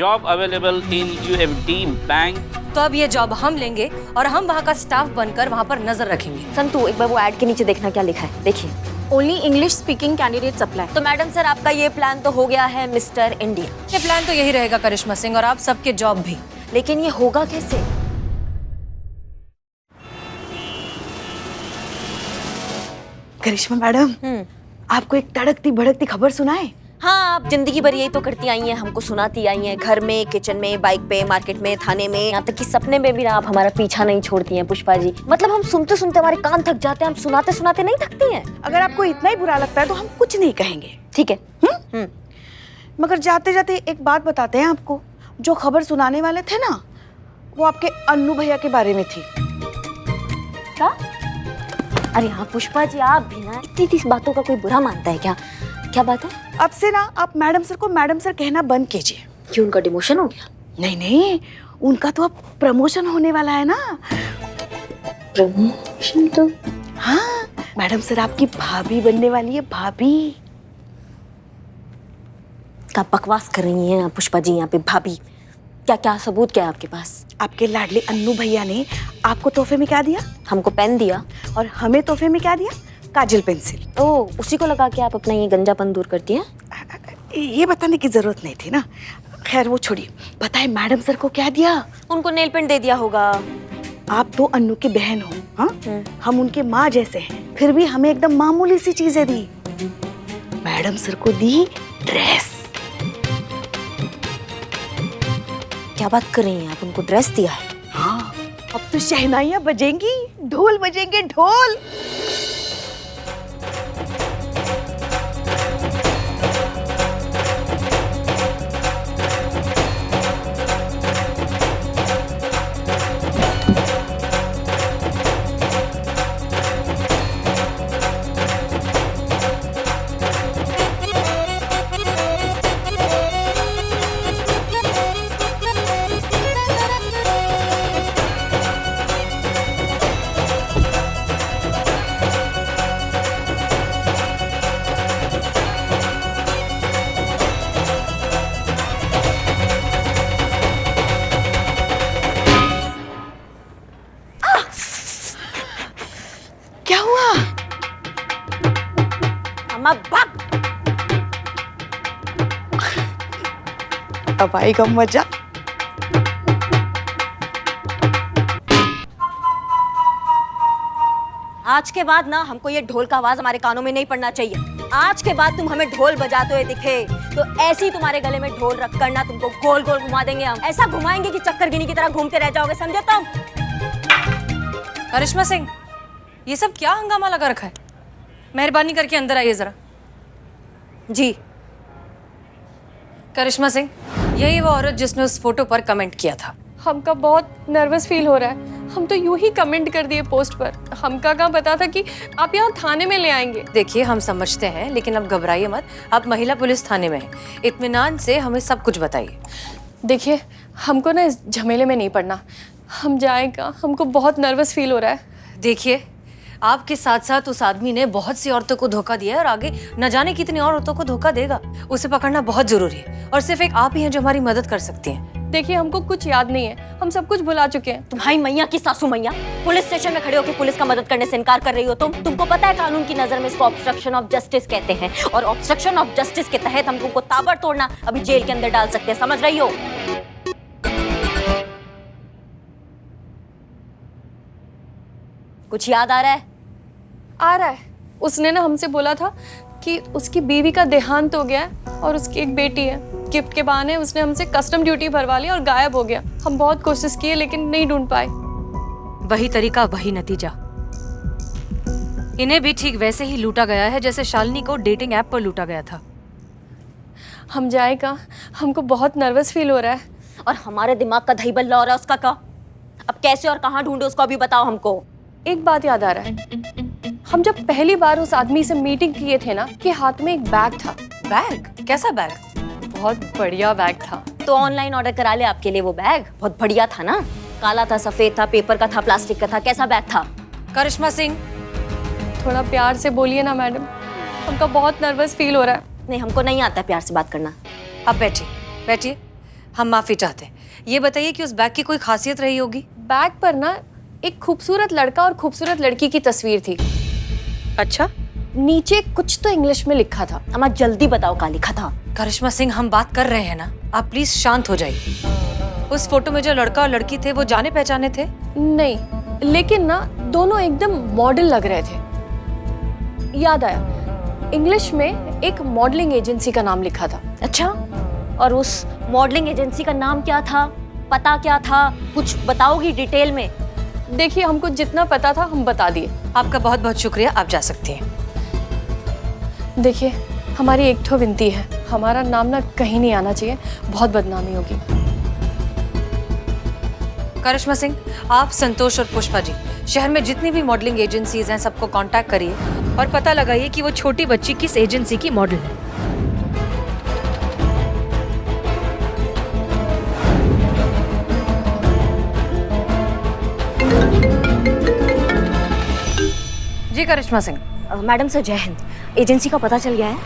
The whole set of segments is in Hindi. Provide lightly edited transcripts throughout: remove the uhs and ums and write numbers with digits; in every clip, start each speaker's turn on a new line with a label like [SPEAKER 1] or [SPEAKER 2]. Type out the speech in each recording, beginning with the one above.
[SPEAKER 1] Job available in UMT Bank.
[SPEAKER 2] तो अब ये जॉब हम लेंगे और हम वहाँ का स्टाफ बनकर वहाँ पर नजर रखेंगे।
[SPEAKER 3] संतु, एक बार वो ऐड के नीचे देखना क्या लिखा है, देखिए।
[SPEAKER 4] Only English speaking candidates apply.
[SPEAKER 3] तो मैडम सर, आपका ये प्लान तो हो गया है मिस्टर इंडिया।
[SPEAKER 2] ये प्लान तो यही रहेगा करिश्मा सिंह, और आप सबके जॉब भी।
[SPEAKER 3] लेकिन ये होगा कैसे?
[SPEAKER 5] करिश्मा मैडम, आपको एक तड़कती भड़कती खबर सुनाए?
[SPEAKER 3] हाँ, आप जिंदगी भर यही तो करती आई हैं, हमको सुनाती आई हैं, घर में, किचन में, बाइक पे, मार्केट में, थाने में, यहाँ तक कि सपने में भी ना आप हमारा पीछा नहीं छोड़ती हैं पुष्पा जी। मतलब हम सुनते सुनते हमारे कान थक जाते हैं, हम सुनाते सुनाते नहीं थकती हैं।
[SPEAKER 5] अगर आपको इतना ही बुरा लगता है तो हम कुछ नहीं कहेंगे,
[SPEAKER 3] ठीक है।
[SPEAKER 5] मगर जाते जाते एक बात बताते हैं आपको। जो खबर सुनाने वाले थे ना, वो आपके अन्नू भैया के बारे में थी।
[SPEAKER 3] क्या? अरे हाँ पुष्पा जी, आप भी ना इतनी बातों का कोई बुरा मानता है क्या? क्या बात है?
[SPEAKER 5] अब से ना आप मैडम सर को मैडम सर कहना बंद कीजिए।
[SPEAKER 3] क्यों, उनका डिमोशन हो गया?
[SPEAKER 5] नहीं नहीं, उनका तो अब प्रमोशन होने वाला है ना।
[SPEAKER 3] प्रमोशन? तो
[SPEAKER 5] हाँ, मैडम सर आपकी भाभी बनने वाली है, भाभी।
[SPEAKER 3] क्या बकवास कर रही हैं पुष्पा जी यहाँ पे? भाभी? क्या क्या सबूत क्या है आपके पास?
[SPEAKER 5] आपके लाडले अन्नू भैया ने आपको तोहफे में क्या दिया?
[SPEAKER 3] हमको पेन दिया।
[SPEAKER 5] और हमें तोहफे में क्या दिया? काजल पेंसिल।
[SPEAKER 3] ओह, उसी को लगा के आप अपना ये गंजापन दूर करती हैं?
[SPEAKER 5] ये बताने की जरूरत नहीं थी ना। खैर वो छोड़िए, बताए मैडम सर को क्या दिया?
[SPEAKER 3] उनको नेल पेंट दे दिया होगा।
[SPEAKER 5] आप तो अन्नू की बहन हो, हाँ? हम उनके माँ जैसे हैं, फिर भी हमें एकदम मामूली सी चीजें दी। मैडम सर को दी ड्रेस।
[SPEAKER 3] क्या बात कर रही हैं आप? उनको ड्रेस दिया है?
[SPEAKER 5] हाँ, अब तो शहनाइयाँ बजेंगी, ढोल बजेंगे, ढोल। क्या हुआ?
[SPEAKER 3] अम्मा भाग।
[SPEAKER 5] अब आएगा मजा।
[SPEAKER 3] आज के बाद ना हमको ये ढोल का आवाज हमारे कानों में नहीं पड़ना चाहिए। आज के बाद तुम हमें ढोल बजाते हुए दिखे तो ऐसे ही तुम्हारे गले में ढोल रख कर ना तुमको गोल गोल घुमा देंगे हम। ऐसा घुमाएंगे कि चक्करगिनी की तरह घूमते रह जाओगे, समझे तुम?
[SPEAKER 2] करिश्मा सिंह, ये सब क्या हंगामा लगा रखा है? मेहरबानी करके अंदर आइए जरा।
[SPEAKER 3] जी।
[SPEAKER 2] करिश्मा सिंह, यही वो औरत जिसने उस फोटो पर कमेंट किया था।
[SPEAKER 4] हमका बहुत नर्वस फील हो रहा है। हम तो यूं ही कमेंट कर दिए पोस्ट पर। हमका कहाँ पता था कि आप यहाँ थाने में ले आएंगे।
[SPEAKER 2] देखिए, हम समझते हैं, लेकिन अब घबराइए मत। आप महिला पुलिस थाने में हैं। इत्मीनान से हमें सब कुछ बताइए।
[SPEAKER 4] देखिए, हमको ना इस झमेले में नहीं पड़ना। हम जाएगा, हमको बहुत नर्वस फील हो रहा है।
[SPEAKER 2] देखिए, आपके साथ साथ उस आदमी ने बहुत सी औरतों को धोखा दिया है और आगे न जाने कितनी और औरतों को धोखा देगा। उसे पकड़ना बहुत जरूरी है और सिर्फ एक आप ही हैं जो हमारी मदद कर सकती हैं।
[SPEAKER 4] देखिए, हमको कुछ याद नहीं है, हम सब कुछ भुला चुके हैं।
[SPEAKER 3] तुम्हारी मैया की सासू मैया पुलिस स्टेशन में खड़े होकर पुलिस का मदद करने से इनकार कर रही हो तुमको पता है कानून की नजर में इसको ऑब्स्ट्रक्शन ऑफ जस्टिस कहते हैं और ऑब्स्ट्रक्शन ऑफ जस्टिस के तहत हम तुमको ताबड़तोड़ अभी जेल के अंदर डाल सकते हैं, समझ रही हो? कुछ याद आ रहा है?
[SPEAKER 4] आ रहा है। उसने ना हमसे बोला था कि उसकी बीवी का देहांत हो गया है और उसकी एक बेटी है। गिफ्ट के बहाने उसने हमसे कस्टम ड्यूटी भरवा ली और गायब हो गया। हम बहुत कोशिश किए लेकिन नहीं ढूंढ पाए।
[SPEAKER 2] वही तरीका, वही नतीजा। इन्हें भी ठीक वैसे ही लूटा गया है जैसे शालिनी को डेटिंग ऐप पर लूटा गया था।
[SPEAKER 4] हम जाएगा, हमको बहुत नर्वस फील हो रहा है।
[SPEAKER 3] और हमारे दिमाग का दही बल्ला हो रहा है उसका क्या? अब कैसे और कहाँ ढूंढे उसको अभी बताओ हमको।
[SPEAKER 4] एक बात याद आ रहा है, हम जब पहली बार उस आदमी से मीटिंग किए थे ना, कि हाथ में एक बैग था।
[SPEAKER 2] बैग? कैसा बैग?
[SPEAKER 4] बहुत बढ़िया बैग था।
[SPEAKER 3] तो ऑनलाइन ऑर्डर करा ले आपके लिए वो बैग। बहुत बढ़िया था ना, काला था, सफेद था, पेपर का था, प्लास्टिक का था। कैसा बैग था?
[SPEAKER 2] करिश्मा सिंह,
[SPEAKER 4] थोड़ा प्यार से बोलिए ना मैडम, हमका बहुत नर्वस फील हो रहा है।
[SPEAKER 3] नहीं, हमको नहीं आता प्यार से बात करना।
[SPEAKER 2] आप बैठिए, बैठिए। हम माफी चाहते हैं। ये बताइए कि उस बैग की कोई खासियत रही होगी?
[SPEAKER 4] बैग पर ना एक खूबसूरत लड़का और खूबसूरत लड़की की तस्वीर थी।
[SPEAKER 2] अच्छा,
[SPEAKER 4] नीचे कुछ तो इंग्लिश में लिखा था।
[SPEAKER 3] अम्मा जल्दी बताओ क्या लिखा था।
[SPEAKER 2] करिश्मा सिंह, हम बात कर रहे हैं ना, आप प्लीज शांत हो जाइए। उस फोटो में जो लड़का और लड़की थे वो जाने पहचाने थे?
[SPEAKER 4] नहीं, लेकिन ना दोनों एकदम मॉडल लग रहे थे। याद आया, इंग्लिश में एक मॉडलिंग एजेंसी का नाम लिखा था।
[SPEAKER 3] अच्छा, और उस मॉडलिंग एजेंसी का नाम क्या था, पता क्या था, कुछ बताओगी डिटेल में?
[SPEAKER 4] देखिए, हमको जितना पता था हम बता दिए।
[SPEAKER 2] आपका बहुत बहुत शुक्रिया, आप जा सकती हैं।
[SPEAKER 4] देखिए, हमारी एक तो विनती है, हमारा नाम ना कहीं नहीं आना चाहिए, बहुत बदनामी होगी।
[SPEAKER 2] करिश्मा सिंह, आप, संतोष और पुष्पा जी शहर में जितनी भी मॉडलिंग एजेंसीज हैं सबको कांटेक्ट करिए और पता लगाइए कि वो छोटी बच्ची किस एजेंसी की मॉडल है। जी करिश्मा सिंह।
[SPEAKER 3] मैडम सर जय हिंद। एजेंसी का पता चल गया है,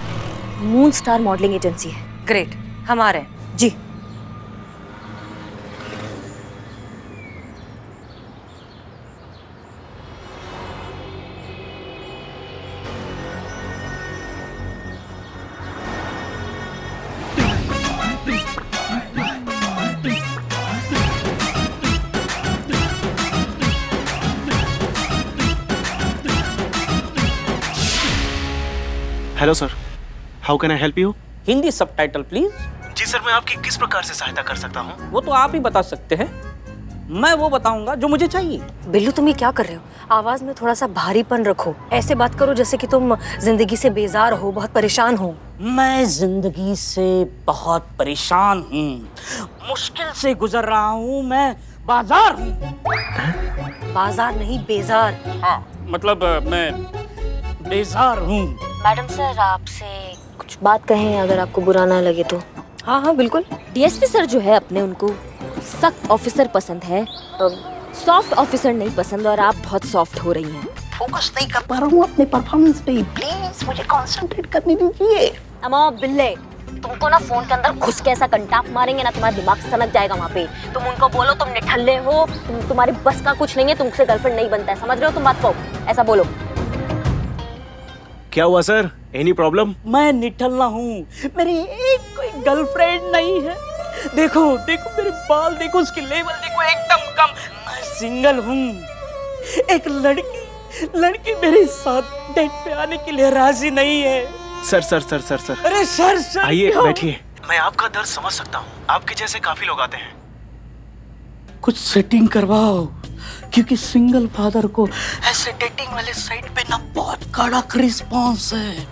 [SPEAKER 3] मून स्टार मॉडलिंग एजेंसी है।
[SPEAKER 2] ग्रेट, हम आ रहे हैं।
[SPEAKER 3] जी।
[SPEAKER 6] Hello sir, how can I help you?
[SPEAKER 1] Hindi subtitle please.
[SPEAKER 6] जी सर, मैं आपकी किस प्रकार से सहायता कर सकता हूँ?
[SPEAKER 1] वो तो आप ही बता सकते हैं, मैं वो बताऊंगा जो मुझे चाहिए।
[SPEAKER 2] बिल्लू, तुम ये क्या कर रहे हो? आवाज में थोड़ा सा भारीपन रखो, ऐसे बात करो जैसे कि तुम जिंदगी से बेजार हो, बहुत परेशान हो।
[SPEAKER 1] मैं जिंदगी से बहुत परेशान हूँ, मुश्किल से गुजर रहा हूँ, मैं बाजार हूँ।
[SPEAKER 2] बाजार नहीं, बेजार।
[SPEAKER 1] हाँ, मतलब मैं बेजार हूँ।
[SPEAKER 3] मैडम सर आपसे कुछ बात कहें, अगर आपको बुरा ना लगे तो।
[SPEAKER 2] हाँ हाँ बिल्कुल।
[SPEAKER 3] डीएसपी सर जो है अपने, उनको सख्त ऑफिसर पसंद है, सॉफ्ट ऑफिसर नहीं पसंद, और आप बहुत सॉफ्ट हो रही हैं।
[SPEAKER 7] फोकस नहीं कर पा रहा हूँ अपने परफॉर्मेंस पे, प्लीज मुझे कंसंट्रेट करने दीजिए।
[SPEAKER 3] अम्मा बिल्ले, तुमको ना फोन के अंदर घुस के ऐसा कंटाप मारेंगे ना, तुम्हारा दिमाग सनक जाएगा वहाँ पे। तुम उनको बोलो तुम निठल्ले हो, तुम्हारी बस का कुछ नहीं है, तुमसे गर्लफ्रेंड नहीं बनता है, समझ रहे हो तुम बात को? ऐसा बोलो।
[SPEAKER 6] क्या हुआ सर, एनी प्रॉब्लम?
[SPEAKER 1] मैं निठल्ला हूँ, मेरी एक कोई गर्लफ्रेंड नहीं है। देखो देखो मेरे बाल देखो, उसकी लेवल देखो, एकदम कम। मैं सिंगल हूँ। एक लड़की मेरे साथ डेट पे आने के लिए राजी नहीं है।
[SPEAKER 6] Sir sir sir sir sir
[SPEAKER 1] अरे सर
[SPEAKER 6] आइए
[SPEAKER 1] क्या?
[SPEAKER 6] बैठिए। मैं आपका दर्द समझ सकता हूँ, आपके जैसे काफी लोग आते हैं।
[SPEAKER 1] कुछ सेटिंग करवाओ, क्योंकि सिंगल फादर को ऐसे डेटिंग वाले साइट पे ना बहुत कड़क रिस्पॉन्स है।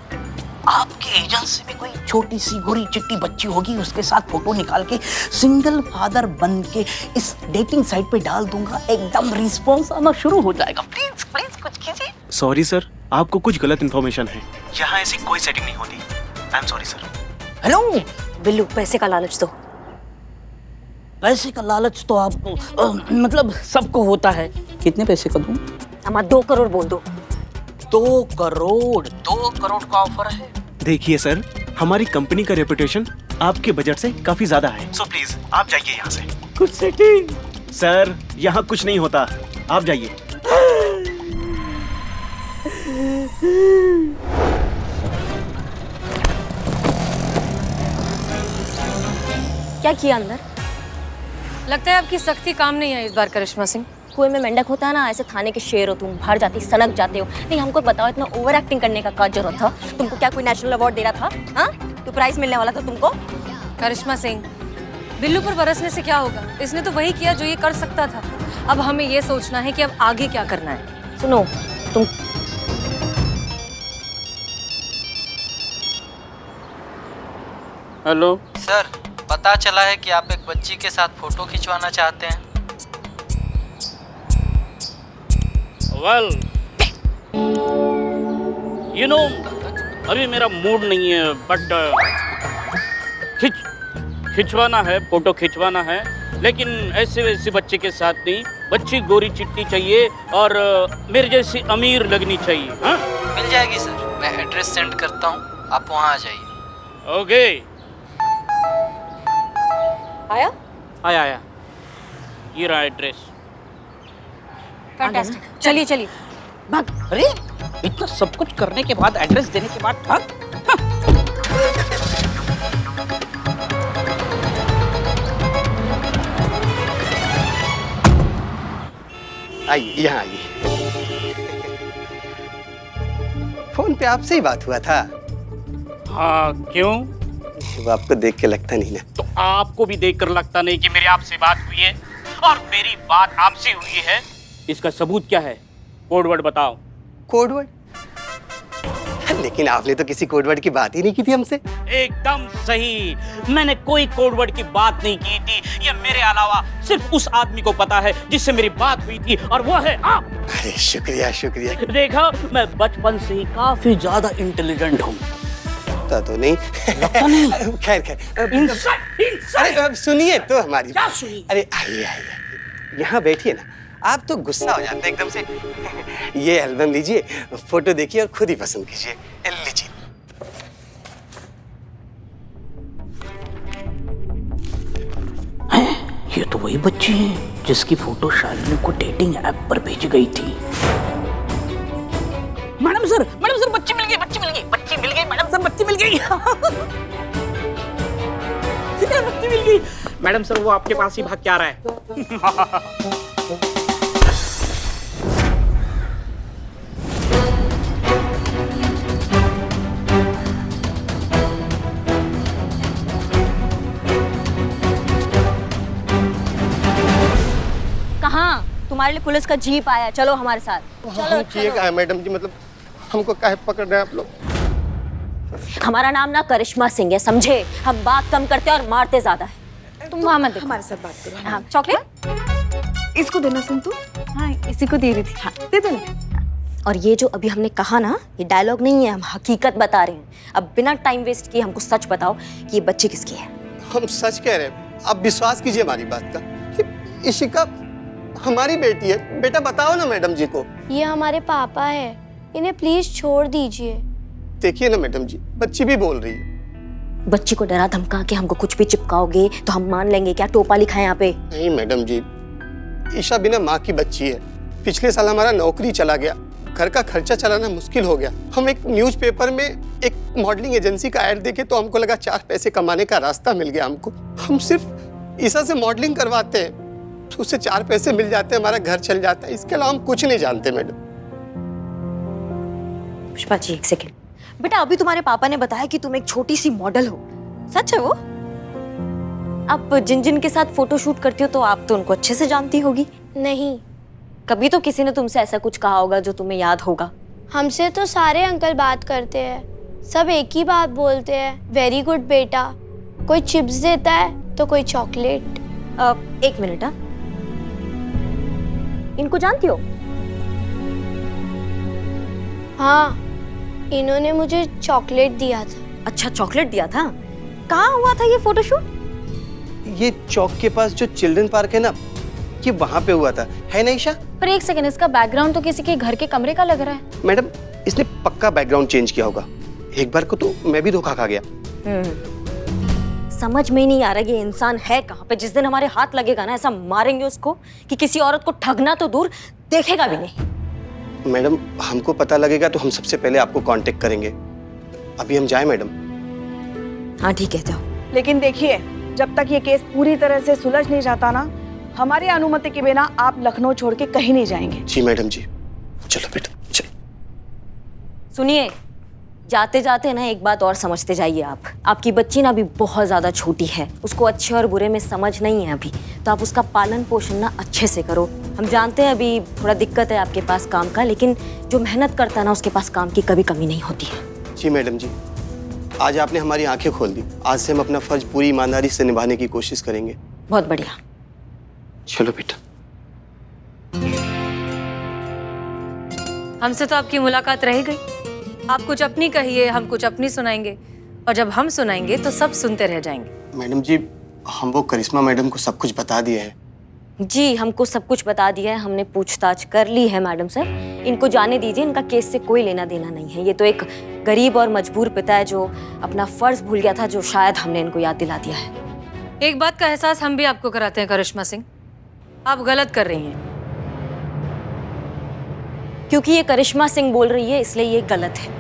[SPEAKER 7] आपकी एजेंसी में कोई छोटी सी गोरी चिट्टी बच्ची होगी, उसके साथ फोटो निकाल के सिंगल फादर बन के इस डेटिंग साइट पे डाल दूंगा, एकदम रिस्पॉन्स आना शुरू हो जाएगा। प्लीज प्लीज कुछ कीजिए।
[SPEAKER 6] सॉरी सर, आपको कुछ गलत इन्फॉर्मेशन है, यहाँ ऐसी कोई सेटिंग नहीं होती। I am sorry sir.
[SPEAKER 7] Hello
[SPEAKER 2] Billu, पैसे का लालच दो।
[SPEAKER 1] पैसे का लालच तो आपको मतलब सबको होता है। कितने पैसे का दूं?
[SPEAKER 3] अम्मा 2 करोड़ बोल दो।
[SPEAKER 1] 2 करोड़ का ऑफर है।
[SPEAKER 6] देखिए सर, हमारी कंपनी का रेपुटेशन आपके बजट से काफी ज्यादा है, सो प्लीज आप जाइए यहाँ से।
[SPEAKER 1] कुछ सेटिंग?
[SPEAKER 6] सर यहाँ कुछ नहीं होता, आप जाइए।
[SPEAKER 3] क्या किया अंदर?
[SPEAKER 2] लगता है आपकी सख्ती काम नहीं है इस बार करिश्मा सिंह।
[SPEAKER 3] कुएं में मेंढक होता है ना, ऐसे थाने के शेर हो तुम, बाहर जाती सनक जाते हो। नहीं हमको बताओ, इतना ओवर एक्टिंग करने का क्या जरूरत था? तुमको क्या कोई नेशनल अवार्ड दे रहा था? हाँ, तो प्राइज मिलने वाला था तुमको।
[SPEAKER 2] करिश्मा सिंह, बिल्लू पर बरसने से क्या होगा? इसने तो वही किया जो ये कर सकता था। अब हमें ये सोचना है कि अब आगे क्या करना है।
[SPEAKER 3] सुनो तुम,
[SPEAKER 1] हेलो
[SPEAKER 8] सर, पता चला है कि आप एक बच्ची के साथ फोटो खिंचवाना चाहते हैं।
[SPEAKER 1] वेल यू नो, अभी मेरा मूड नहीं है, बट खिंचवाना है, फोटो खिंचवाना है, लेकिन ऐसे वैसे बच्चे के साथ नहीं। बच्ची गोरी चिट्टी चाहिए और मेरे जैसी अमीर लगनी चाहिए। हाँ,
[SPEAKER 8] मिल जाएगी सर, मैं एड्रेस सेंड करता हूँ, आप वहाँ आ जाइए।
[SPEAKER 1] ओके।
[SPEAKER 2] आया?
[SPEAKER 1] आया ये रहा एड्रेस।
[SPEAKER 2] फैंटास्टिक, चलिए चलिए।
[SPEAKER 7] भाग। अरे इतना सब कुछ करने के बाद, एड्रेस देने के बाद भाग।
[SPEAKER 9] आइए, यहाँ आइए। फोन पे आपसे ही बात हुआ था।
[SPEAKER 1] हाँ क्यों?
[SPEAKER 9] वो आपको देख के लगता नहीं ना।
[SPEAKER 1] तो आपको भी देखकर लगता नहीं कि मेरी आपसे बात हुई है और मेरी बात आपसे हुई है। इसका सबूत क्या है? कोड वर्ड बताओ।
[SPEAKER 9] Code word? लेकिन आपने तो किसी कोड वर्ड की बात ही नहीं की थी हमसे।
[SPEAKER 1] एकदम सही, मैंने कोई कोड वर्ड की बात नहीं की थी। ये मेरे अलावा सिर्फ उस आदमी को पता है जिससे मेरी बात हुई थी, और वो है आप।
[SPEAKER 9] अरे शुक्रिया शुक्रिया।
[SPEAKER 1] देखा, मैं बचपन से ही काफी ज्यादा इंटेलिजेंट हूँ।
[SPEAKER 9] लगता तो नहीं।
[SPEAKER 1] लगता नहीं।
[SPEAKER 9] खैर खैर।
[SPEAKER 1] इंसाइड।
[SPEAKER 9] अरे अब सुनिए तो हमारी।
[SPEAKER 1] क्या सुनिए?
[SPEAKER 9] अरे आइए आइए, यहाँ बैठिए ना। आप तो गुस्सा हो जाते हैं एकदम से। ये एल्बम लीजिए, फोटो देखिए और खुद ही पसंद कीजिए। लीजिए।
[SPEAKER 7] ये तो वही बच्ची है जिसकी फोटो शालिनी को डेटिंग ऐप पर भेजी गई थी। मैडम सर बच्ची मिल गई मैडम सर, बच्ची मिल गई।
[SPEAKER 1] बच्ची मिल गई। मैडम सर, वो आपके पास ही भाग के आ रहा है।
[SPEAKER 3] कहाँ? तुम्हारे लिए पुलिस का जीप आया, चलो हमारे साथ। चलो
[SPEAKER 9] ठीक है मैडम जी, मतलब हमको काहे पकड़ रहे हैं आप लोग?
[SPEAKER 3] हमारा नाम ना करिश्मा सिंह है, समझे? हम बात कम करते हैं और मारते ज्यादा है।
[SPEAKER 5] तुम वहाँ मत देखो, हमारे साथ बात करो।
[SPEAKER 3] हाँ, चॉकलेट
[SPEAKER 5] इसको देना सुन तू।
[SPEAKER 4] हाँ, इसी को दे रही थी।
[SPEAKER 3] हाँ।
[SPEAKER 5] दे देना।
[SPEAKER 3] और ये जो अभी हमने कहा ना, ये डायलॉग नहीं है, हम हकीकत बता रहे हैं। अब बिना टाइम वेस्ट किए हमको सच बताओ कि ये बच्ची किसकी है।
[SPEAKER 9] हम सच कह रहे हैं, आप विश्वास कीजिए हमारी बात का। इशिका हमारी बेटी है। बेटा बताओ ना मैडम जी को।
[SPEAKER 10] ये हमारे पापा है, इन्हें प्लीज छोड़ दीजिए।
[SPEAKER 9] देखिए ना मैडम जी, बच्ची भी बोल रही है।
[SPEAKER 3] बच्ची को डरा धमका के हमको कुछ भी चिपकाओगे तो हम मान लेंगे क्या? टोपा लिखा है यहाँ पे।
[SPEAKER 9] नहीं मैडम जी, ईशा बिना माँ की बच्ची है। पिछले साल हमारा नौकरी चला गया, घर का खर्चा चलाना मुश्किल हो गया। हम एक न्यूज़पेपर में एक मॉडलिंग एजेंसी का ऐड देखे तो हमको लगा 4 पैसे कमाने का रास्ता मिल गया हमको। हम सिर्फ ईशा से मॉडलिंग करवाते हैं तो उससे 4 पैसे मिल जाते हैं, हमारा घर चल जाता है। इसके अलावा हम कुछ नहीं जानते मैडम।
[SPEAKER 3] पुष्पा जी, एक सेकंड। बेटा, अभी तुम्हारे पापा ने बताया कि तुम एक छोटी सी मॉडल हो, सच है वो? आप जिन जिन के साथ फोटो शूट करती हो तो आप तो उनको अच्छे से जानती होगी।
[SPEAKER 10] नहीं,
[SPEAKER 3] कभी तो किसी ने तुमसे ऐसा कुछ कहा होगा जो तुम्हें याद होगा।
[SPEAKER 10] हमसे तो सारे अंकल बात करते हैं, सब एक ही बात बोलते हैं, वेरी गुड बेटा। कोई चिप्स देता है तो कोई चॉकलेट।
[SPEAKER 3] एक मिनट। हाँ, इनको जानती हो?
[SPEAKER 10] हाँ, इन्होंने मुझे चॉकलेट दिया था।
[SPEAKER 3] अच्छा, चॉकलेट दिया था। कहाँ हुआ था ये फोटोशूट?
[SPEAKER 9] ये चौक के पास जो चिल्ड्रन पार्क है ना, ये वहाँ पे हुआ था, है ना ईशा?
[SPEAKER 4] पर एक सेकंड, इसका बैकग्राउंड तो किसी के घर के कमरे का लग रहा है।
[SPEAKER 9] मैडम, इसने पक्का बैकग्राउंड चेंज किया होगा। एक बार को तो मैं भी धोखा खा गया।
[SPEAKER 3] समझ में ही नहीं आ रहा ये इंसान है कहाँ पे। जिस दिन हमारे हाथ लगेगा ना, ऐसा मारेंगे उसको कि किसी औरत को ठगना तो दूर, देखेगा भी नहीं।
[SPEAKER 9] मैडम, हमको पता लगेगा तो हम सबसे पहले आपको कांटेक्ट करेंगे। अभी हम जाएं मैडम?
[SPEAKER 3] हाँ ठीक है, जाओ।
[SPEAKER 5] लेकिन देखिए, जब तक ये केस पूरी तरह से सुलझ नहीं जाता ना, हमारी अनुमति के बिना आप लखनऊ छोड़ के कहीं नहीं जाएंगे।
[SPEAKER 9] जी मैडम जी। चलो बेटा, चलो।
[SPEAKER 3] सुनिए, जाते जाते ना एक बात और समझते जाइए आप। आपकी बच्ची ना अभी बहुत ज़्यादा छोटी है, उसको अच्छे और बुरे में समझ नहीं है अभी, तो आप उसका पालन पोषण ना अच्छे से करो। हम जानते हैं अभी थोड़ा दिक्कत है आपके पास काम का, लेकिन जो मेहनत करता है ना, उसके पास काम की कभी कमी नहीं होती है।
[SPEAKER 9] जी मैडम जी, आज आपने हमारी आंखें खोल दी। आज से हम अपना फर्ज पूरी ईमानदारी से निभाने की कोशिश करेंगे।
[SPEAKER 3] बहुत बढ़िया।
[SPEAKER 9] चलो बेटा।
[SPEAKER 2] हमसे तो आपकी मुलाकात रह गई। आप कुछ अपनी कहिए, हम कुछ अपनी सुनाएंगे, और जब हम सुनाएंगे तो सब सुनते रह जाएंगे।
[SPEAKER 9] मैडम जी, हम वो करिश्मा मैडम को सब कुछ बता दिए हैं।
[SPEAKER 3] जी, हमको सब कुछ बता दिया है, हमने पूछताछ कर ली है मैडम सर। इनको जाने दीजिए, इनका केस से कोई लेना देना नहीं है। ये तो एक गरीब और मजबूर पिता है जो अपना फर्ज भूल गया था, जो शायद हमने इनको याद दिला दिया है।
[SPEAKER 2] एक बात का एहसास हम भी आपको कराते हैं करिश्मा सिंह, आप गलत कर रही हैं।
[SPEAKER 3] क्योंकि ये करिश्मा सिंह बोल रही है इसलिए ये गलत है।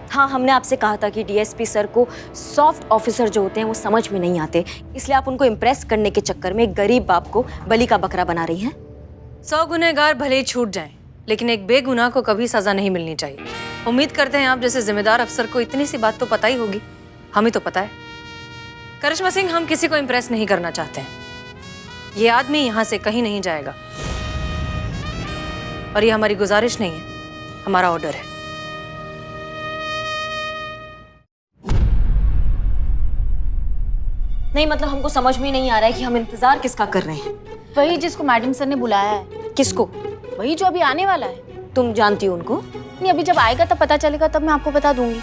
[SPEAKER 3] हाँ, हमने आपसे कहा था कि डीएसपी सर को सॉफ्ट ऑफिसर जो होते हैं वो समझ में नहीं आते, इसलिए आप उनको इम्प्रेस करने के चक्कर में एक गरीब बाप को बलि का बकरा बना रही हैं।
[SPEAKER 2] 100 गुनहगार भले ही छूट जाएं, लेकिन एक बेगुनाह को कभी सजा नहीं मिलनी चाहिए। उम्मीद करते हैं आप जैसे जिम्मेदार अफसर को इतनी सी बात तो पता ही होगी, हमें तो पता है। करिश्मा सिंह, हम किसी को इम्प्रेस नहीं करना चाहते हैं। ये आदमी यहाँ से कहीं नहीं जाएगा, और ये हमारी गुजारिश नहीं है, हमारा ऑर्डर है।
[SPEAKER 3] नहीं मतलब हमको समझ में नहीं आ रहा है कि हम इंतजार किसका कर रहे हैं।
[SPEAKER 5] वही जिसको मैडम सर ने बुलाया है।
[SPEAKER 3] किसको?
[SPEAKER 5] वही जो अभी आने वाला है।
[SPEAKER 3] तुम जानती हो उनको?
[SPEAKER 5] नहीं, अभी जब आएगा तब पता चलेगा, तब मैं आपको बता दूंगी।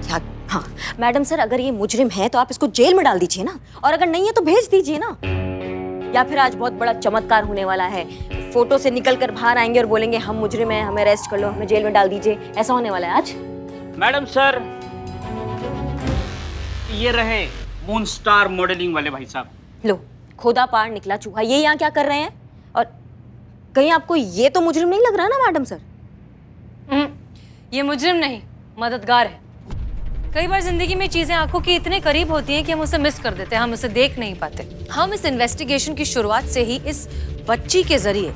[SPEAKER 3] क्या? हाँ मैडम सर, अगर ये मुजरिम है तो आप इसको जेल में डाल दीजिए ना, और अगर नहीं है तो भेज दीजिए ना। या फिर आज बहुत बड़ा चमत्कार होने वाला है, फोटो से निकल कर बाहर आएंगे और बोलेंगे हम मुजरिम हैं, हमें अरेस्ट कर लो, हमें जेल में डाल दीजिए, ऐसा होने वाला है आज।
[SPEAKER 1] मैडम सर, ये रहे मून स्टार मॉडलिंग वाले भाई साहब।
[SPEAKER 3] लो, खोदा पार निकला चूहा, ये यहाँ क्या कर रहे हैं? और कहीं आपको ये तो मुजरिम नहीं लग रहा ना मैडम सर?
[SPEAKER 2] ये मुजरिम नहीं, मददगार है। कई बार जिंदगी में चीजें आंखों की इतने करीब होती हैं कि हम उसे मिस कर देते हैं, हम उसे देख नहीं पाते। हम इस इन्वेस्टिगेशन की शुरुआत से ही इस बच्ची के जरिए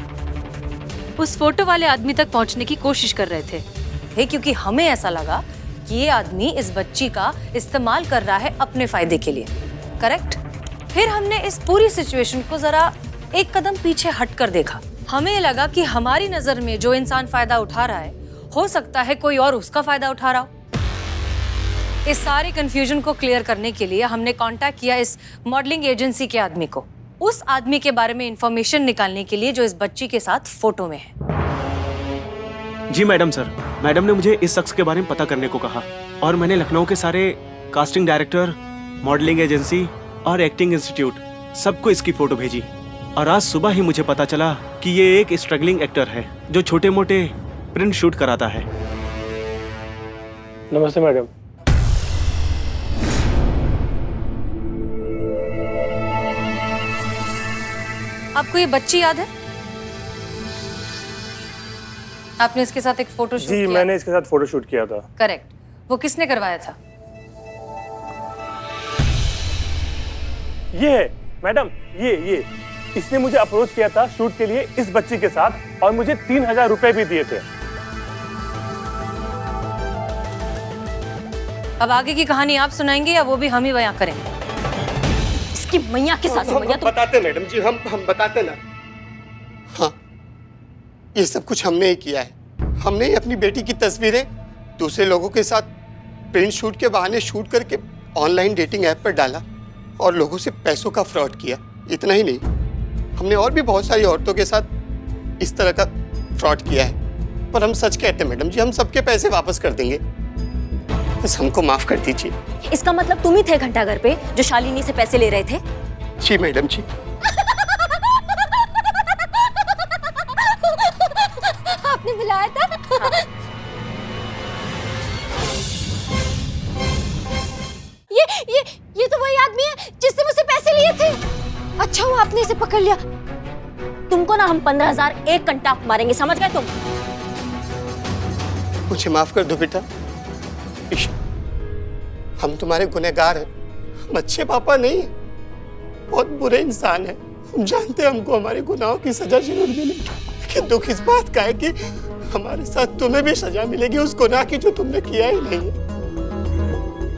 [SPEAKER 2] उस फोटो वाले आदमी तक पहुंचने की कोशिश कर रहे थे, क्योंकि हमें ऐसा लगा कि ये आदमी इस बच्ची का इस्तेमाल कर रहा है अपने फायदे के लिए। करेक्ट? फिर हमने इस पूरी सिचुएशन को जरा एक कदम पीछे हटकर देखा। हमें लगा कि हमारी नजर में जो इंसान फायदा उठा रहा है, हो सकता है कोई और उसका फायदा उठा रहा हो। इस सारे कंफ्यूजन को क्लियर करने के लिए हमने कांटेक्ट किया इस मॉडलिंग एजेंसी के आदमी को, उस आदमी के बारे में इंफॉर्मेशन निकालने के लिए जो इस बच्ची के साथ फोटो में है।
[SPEAKER 6] जी मैडम सर, मैडम ने मुझे इस शख्स के बारे में पता करने को कहा, और मैंने लखनऊ के सारे कास्टिंग डायरेक्टर, मॉडलिंग एजेंसी और एक्टिंग इंस्टीट्यूट सबको इसकी फोटो भेजी। और आज सुबह ही मुझे पता चला कि ये एक स्ट्रगलिंग एक्टर है जो छोटे मोटे प्रिंट शूट कराता है।
[SPEAKER 11] नमस्ते मैडम।
[SPEAKER 2] आपको ये बच्ची याद है? आपने इसके साथ एक फोटो शूट
[SPEAKER 11] जी
[SPEAKER 2] किया?
[SPEAKER 11] मैंने इसके साथ फोटो शूट किया था।
[SPEAKER 2] करेक्ट। वो किसने करवाया था?
[SPEAKER 11] ये है मैडम, ये इसने मुझे अप्रोच किया था शूट के लिए इस बच्ची के साथ, और मुझे 3000 रुपए भी दिए थे।
[SPEAKER 2] अब आगे की कहानी आप सुनाएंगे या वो भी हम ही बयां करेंगे?
[SPEAKER 3] इसकी मैया के साथ
[SPEAKER 9] हम बताते मैडम जी, हम बताते ना। हाँ, ये सब कुछ हमने ही किया है। हमने ही अपनी बेटी की तस्वीरें दूसरे लोगों के साथ प्रिंट शूट के बहाने शूट करके ऑनलाइन डेटिंग ऐप पर डाला और लोगों से पैसों का फ्रॉड किया। इतना ही नहीं, हमने और भी बहुत सारी औरतों के साथ इस तरह का फ्रॉड किया है। पर हम सच कहते हैं मैडम जी, हम सबके पैसे वापस कर देंगे, बस हमको माफ कर दीजिए।
[SPEAKER 3] इसका मतलब तुम ही थे घंटाघर पे जो शालिनी से पैसे ले रहे थे?
[SPEAKER 9] जी मैडम जी।
[SPEAKER 3] आपने बुलाया था? हाँ। ये तो वही आदमी है जिससे मुझसे पैसे लिए थे। अच्छा हुआ आपने इसे पकड़ लिया। तुमको ना हम 15,000 एक घंटा मारेंगे, समझ गए तुम?
[SPEAKER 9] मुझे माफ कर दो बेटा। हम तुम्हारे गुनहगार हैं, हम अच्छे पापा नहीं हैं, बहुत बुरे इंसान हैं। हम जानते हैं हमको हमारे गुनाहों की सजा जरूर मिलेगी, लेकिन दुख इस बात का है कि हमारे साथ तुम्हें भी सजा मिलेगी उस गुनाह की जो तुमने किया ही नहीं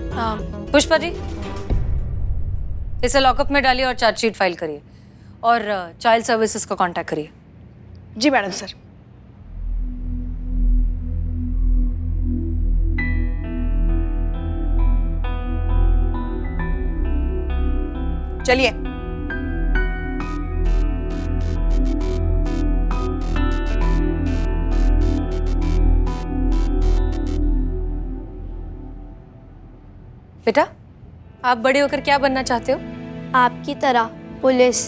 [SPEAKER 9] है।
[SPEAKER 2] पुष्पा जी, इसे लॉकअप में डालिए और चार्जशीट फाइल करिए, और चाइल्ड सर्विसेज को कांटेक्ट करिए।
[SPEAKER 5] जी मैडम सर। चलिए।
[SPEAKER 2] बेटा, आप बड़े होकर क्या बनना चाहते हो?
[SPEAKER 10] आपकी तरह पुलिस।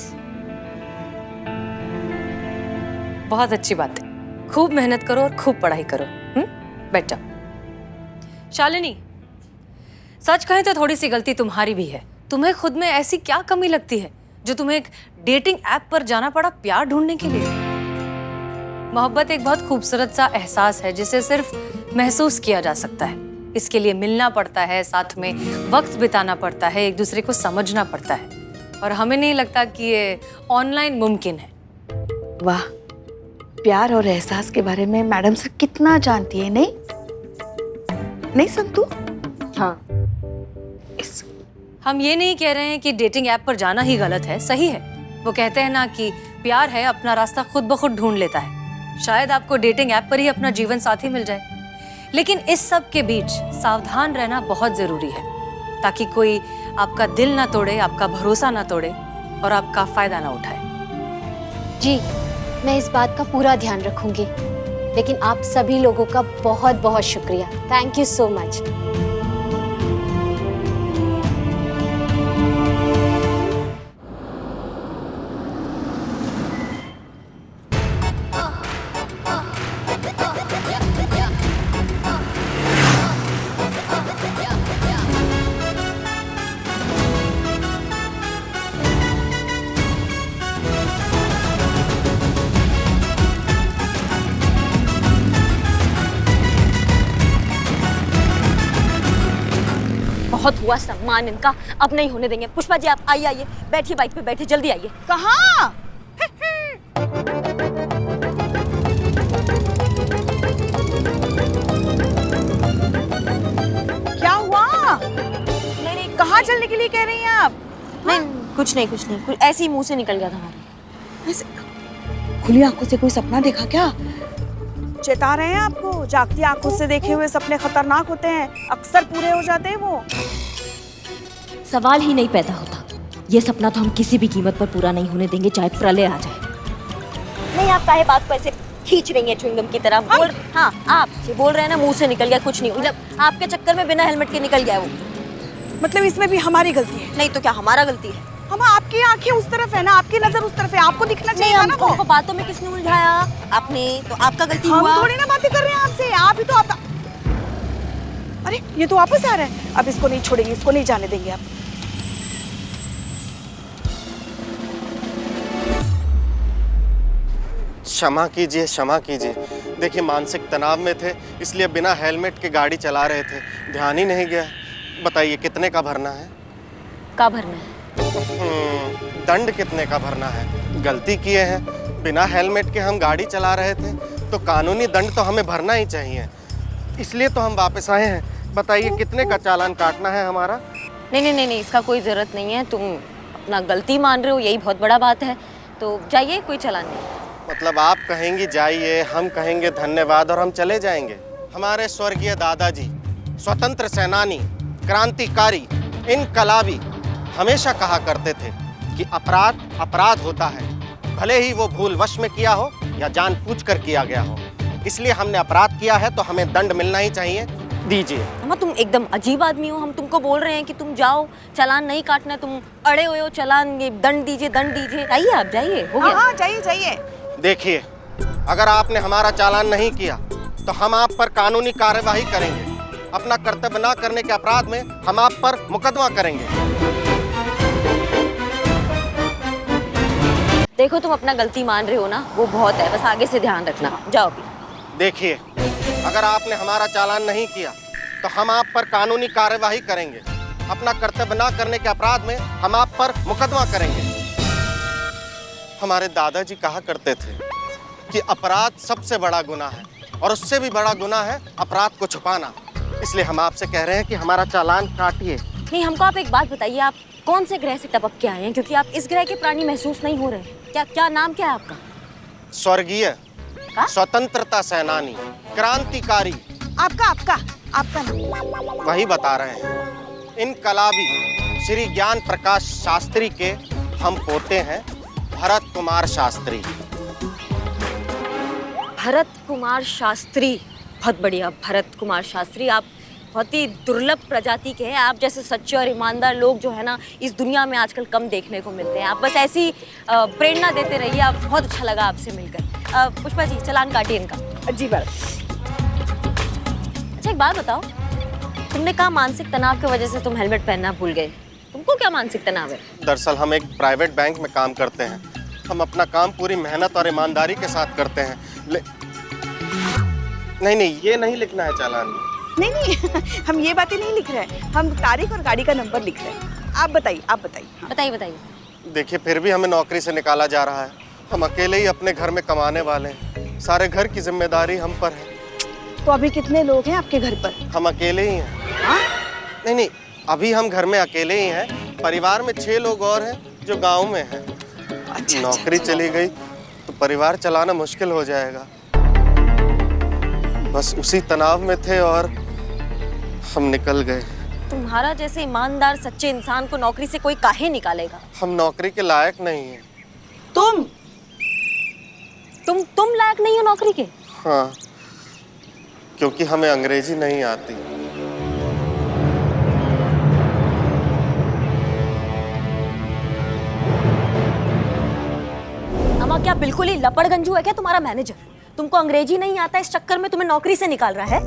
[SPEAKER 2] बहुत अच्छी बात है, खूब मेहनत करो और खूब पढ़ाई करो। बैठ जाओ। शालिनी, सच कहें तो थोड़ी सी गलती तुम्हारी भी है। तुम्हें खुद में ऐसी क्या कमी लगती है जो तुम्हें एक डेटिंग ऐप पर जाना पड़ा प्यार ढूंढने के लिए? मोहब्बत एक बहुत खूबसूरत सा एहसास है जिसे सिर्फ महसूस किया जा सकता है। इसके लिए मिलना पड़ता है, साथ में वक्त बिताना पड़ता है, एक दूसरे को समझना पड़ता है, और हमें नहीं लगता कि ये ऑनलाइन मुमकिन है।
[SPEAKER 5] वाह, प्यार और एहसास के बारे में मैडम सर कितना जानती है, नहीं नहीं संतू?
[SPEAKER 3] हाँ,
[SPEAKER 2] हम ये नहीं कह रहे हैं कि डेटिंग ऐप पर जाना ही गलत है, सही है। वो कहते हैं ना कि प्यार है अपना रास्ता खुद ब खुद ढूंढ लेता है। शायद आपको डेटिंग ऐप पर ही अपना जीवन साथी मिल जाए, लेकिन इस सब के बीच सावधान रहना बहुत जरूरी है, ताकि कोई आपका दिल ना तोड़े, आपका भरोसा ना तोड़े और आपका फायदा ना उठाए।
[SPEAKER 10] जी, मैं इस बात का पूरा ध्यान रखूंगी। लेकिन आप सभी लोगों का बहुत बहुत शुक्रिया। Thank you so much.
[SPEAKER 3] बहुत हुआ सम्मान इनका, अब नहीं होने देंगे। पुष्पा जी, आप आइए आइए, बैठिए बाइक पे, बैठिए, जल्दी आइए।
[SPEAKER 5] कहाँ? क्या हुआ?
[SPEAKER 3] नहीं,
[SPEAKER 5] कहाँ चलने के लिए कह रही हैं आप?
[SPEAKER 3] नहीं, कुछ नहीं, कुछ ऐसे ही मुंह से निकल गया था हमारे।
[SPEAKER 5] ऐसे खुली आंखों से कोई सपना देखा क्या? चेता रहे हैं आपको, जागती आंखों से देखे हुए सपने खतरनाक होते हैं, अक्सर पूरे हो जाते हैं वो।
[SPEAKER 3] सवाल ही नहीं पैदा होता। ये सपना तो हम किसी भी कीमत पर पूरा नहीं होने देंगे, चाहे प्रलय आ जाए। नहीं, आप काहे बात को ऐसे खींच रही हैं च्युइंगम की तरह? बोल, हाँ, आप ये बोल रहे हैं ना, मुंह से निकल गया, कुछ नहीं। मतलब आपके चक्कर में बिना हेलमेट के निकल गया वो।
[SPEAKER 5] मतलब इसमें भी हमारी गलती है?
[SPEAKER 3] नहीं तो क्या हमारा गलती है?
[SPEAKER 5] हम, आपकी आंखें उस तरफ है ना, आपकी नजर उस तरफ है, आपको दिखना चाहिए ना वो।
[SPEAKER 3] हमको बातों में किसने उलझाया? आपने, तो आपका गलती हुआ।
[SPEAKER 5] हम थोड़ी ना बातें कर रहे हैं आपसे, आप ही तो आप। अरे ये तो वापस आ रहा है, अब इसको नहीं छोड़ेंगे, इसको नहीं जाने देंगे आप।
[SPEAKER 12] क्षमा कीजिए, क्षमा कीजिए। देखिए, मानसिक तनाव में थे, इसलिए बिना हेलमेट के गाड़ी चला रहे थे, ध्यान ही नहीं गया। बताइए कितने का भरना है?
[SPEAKER 3] का भरना है?
[SPEAKER 12] दंड कितने का भरना है? गलती किए हैं, बिना हेलमेट के हम गाड़ी चला रहे थे, तो कानूनी दंड तो हमें भरना ही चाहिए, इसलिए तो हम वापस आए हैं। बताइए कितने का चालान काटना है हमारा?
[SPEAKER 3] नहीं, इसका कोई जरूरत नहीं है। तुम अपना गलती मान रहे हो, यही बहुत बड़ा बात है। तो जाइए, कोई चालान नहीं।
[SPEAKER 12] मतलब आप कहेंगी जाइए, हम कहेंगे धन्यवाद और हम चले जाएंगे। हमारे स्वर्गीय दादाजी, स्वतंत्र सेनानी, क्रांतिकारी, इनकलाबी हमेशा कहा करते थे कि अपराध अपराध होता है, भले ही वो भूल वश में किया हो या जानबूझकर किया गया हो। इसलिए हमने अपराध किया है तो हमें दंड मिलना ही चाहिए। दीजिए।
[SPEAKER 3] अम्मा, तुम एकदम अजीब आदमी हो। हम तुमको बोल रहे हैं कि तुम जाओ, चालान नहीं काटना, तुम अड़े हुए हो। चालान, ये दंड दीजिए, दंड दीजिए। जाइए, आप जाइए, हो गया।
[SPEAKER 5] हाँ, जाइए जाइए।
[SPEAKER 12] देखिए, अगर आपने हमारा चालान नहीं किया तो हम आप पर कानूनी कार्यवाही करेंगे। अपना कर्तव्य न करने के अपराध में हम आप पर मुकदमा करेंगे।
[SPEAKER 3] देखो, तुम अपना गलती मान रहे हो ना, वो बहुत है, बस आगे से ध्यान रखना। जाओ भी।
[SPEAKER 12] देखिए, अगर आपने हमारा चालान नहीं किया तो हम आप पर कानूनी कार्यवाही करेंगे। अपना कर्तव्य न करने के अपराध में हम आप पर मुकदमा करेंगे। हमारे दादाजी कहा करते थे कि अपराध सबसे बड़ा गुनाह है और उससे भी बड़ा गुनाह है अपराध को छुपाना। इसलिए हम आपसे कह रहे हैं कि हमारा चालान काटिए।
[SPEAKER 3] नहीं, हमको आप एक बात बताइए, आप कौन से ग्रह से टपक के आए हैं? क्योंकि आप इस ग्रह के प्राणी महसूस नहीं हो रहे। क्या नाम क्या है आपका?
[SPEAKER 12] स्वर्गीय स्वतंत्रता सेनानी, क्रांतिकारी।
[SPEAKER 5] आपका नाम?
[SPEAKER 12] वही बता रहे हैं। इनकलाबी श्री ज्ञान प्रकाश शास्त्री के हम पोते हैं, भरत कुमार शास्त्री।
[SPEAKER 3] भरत कुमार शास्त्री, बहुत बढ़िया। भरत कुमार शास्त्री, आप बहुत ही दुर्लभ प्रजाति के हैं। आप जैसे सच्चे और ईमानदार लोग जो है ना, इस दुनिया में आजकल कम देखने को मिलते हैं। आप बस ऐसी प्रेरणा देते रहिए। आप, बहुत अच्छा लगा आपसे मिलकर। पुष्पा जी, चालान काटिए इनका।
[SPEAKER 5] जी बात।
[SPEAKER 3] अच्छा, एक बात बताओ, तुमने कहा मानसिक तनाव की वजह से तुम हेलमेट पहनना भूल गए। तुमको क्या मानसिक तनाव है?
[SPEAKER 12] दरअसल हम एक प्राइवेट बैंक में काम करते हैं। हम अपना काम पूरी मेहनत और ईमानदारी के साथ करते हैं। नहीं, ये नहीं लिखना है चालान में।
[SPEAKER 5] नहीं हम ये बातें नहीं लिख रहे हैं, हम तारीख और गाड़ी का नंबर लिख रहे हैं। आप बताइए हाँ।
[SPEAKER 3] बताइए।
[SPEAKER 12] देखिए, फिर भी हमें नौकरी से निकाला जा रहा है। हम अकेले ही अपने घर में कमाने वाले हैं। सारे घर की जिम्मेदारी हम पर है।
[SPEAKER 5] तो अभी कितने लोग हैं आपके घर पर?
[SPEAKER 12] हम अकेले ही हैं। नहीं, अभी हम घर में अकेले ही हैं। परिवार में 6 लोग और हैं जो गांव में हैं। नौकरी चली गई तो परिवार चलाना मुश्किल हो जाएगा। बस उसी तनाव में थे और हम निकल गए।
[SPEAKER 3] तुम्हारा जैसे ईमानदार सच्चे इंसान को नौकरी से कोई काहे निकालेगा?
[SPEAKER 12] हम नौकरी के लायक नहीं हैं।
[SPEAKER 3] तुम लायक नहीं हो नौकरी के?
[SPEAKER 12] हाँ, क्योंकि हमें अंग्रेजी नहीं आती।
[SPEAKER 3] अम्मा क्या बिल्कुल ही लपड़गंजू है क्या तुम्हारा मैनेजर? तुमको अंग्रेजी नहीं आता, इस चक्कर में तुम्हें नौकरी से निकाल रहा है।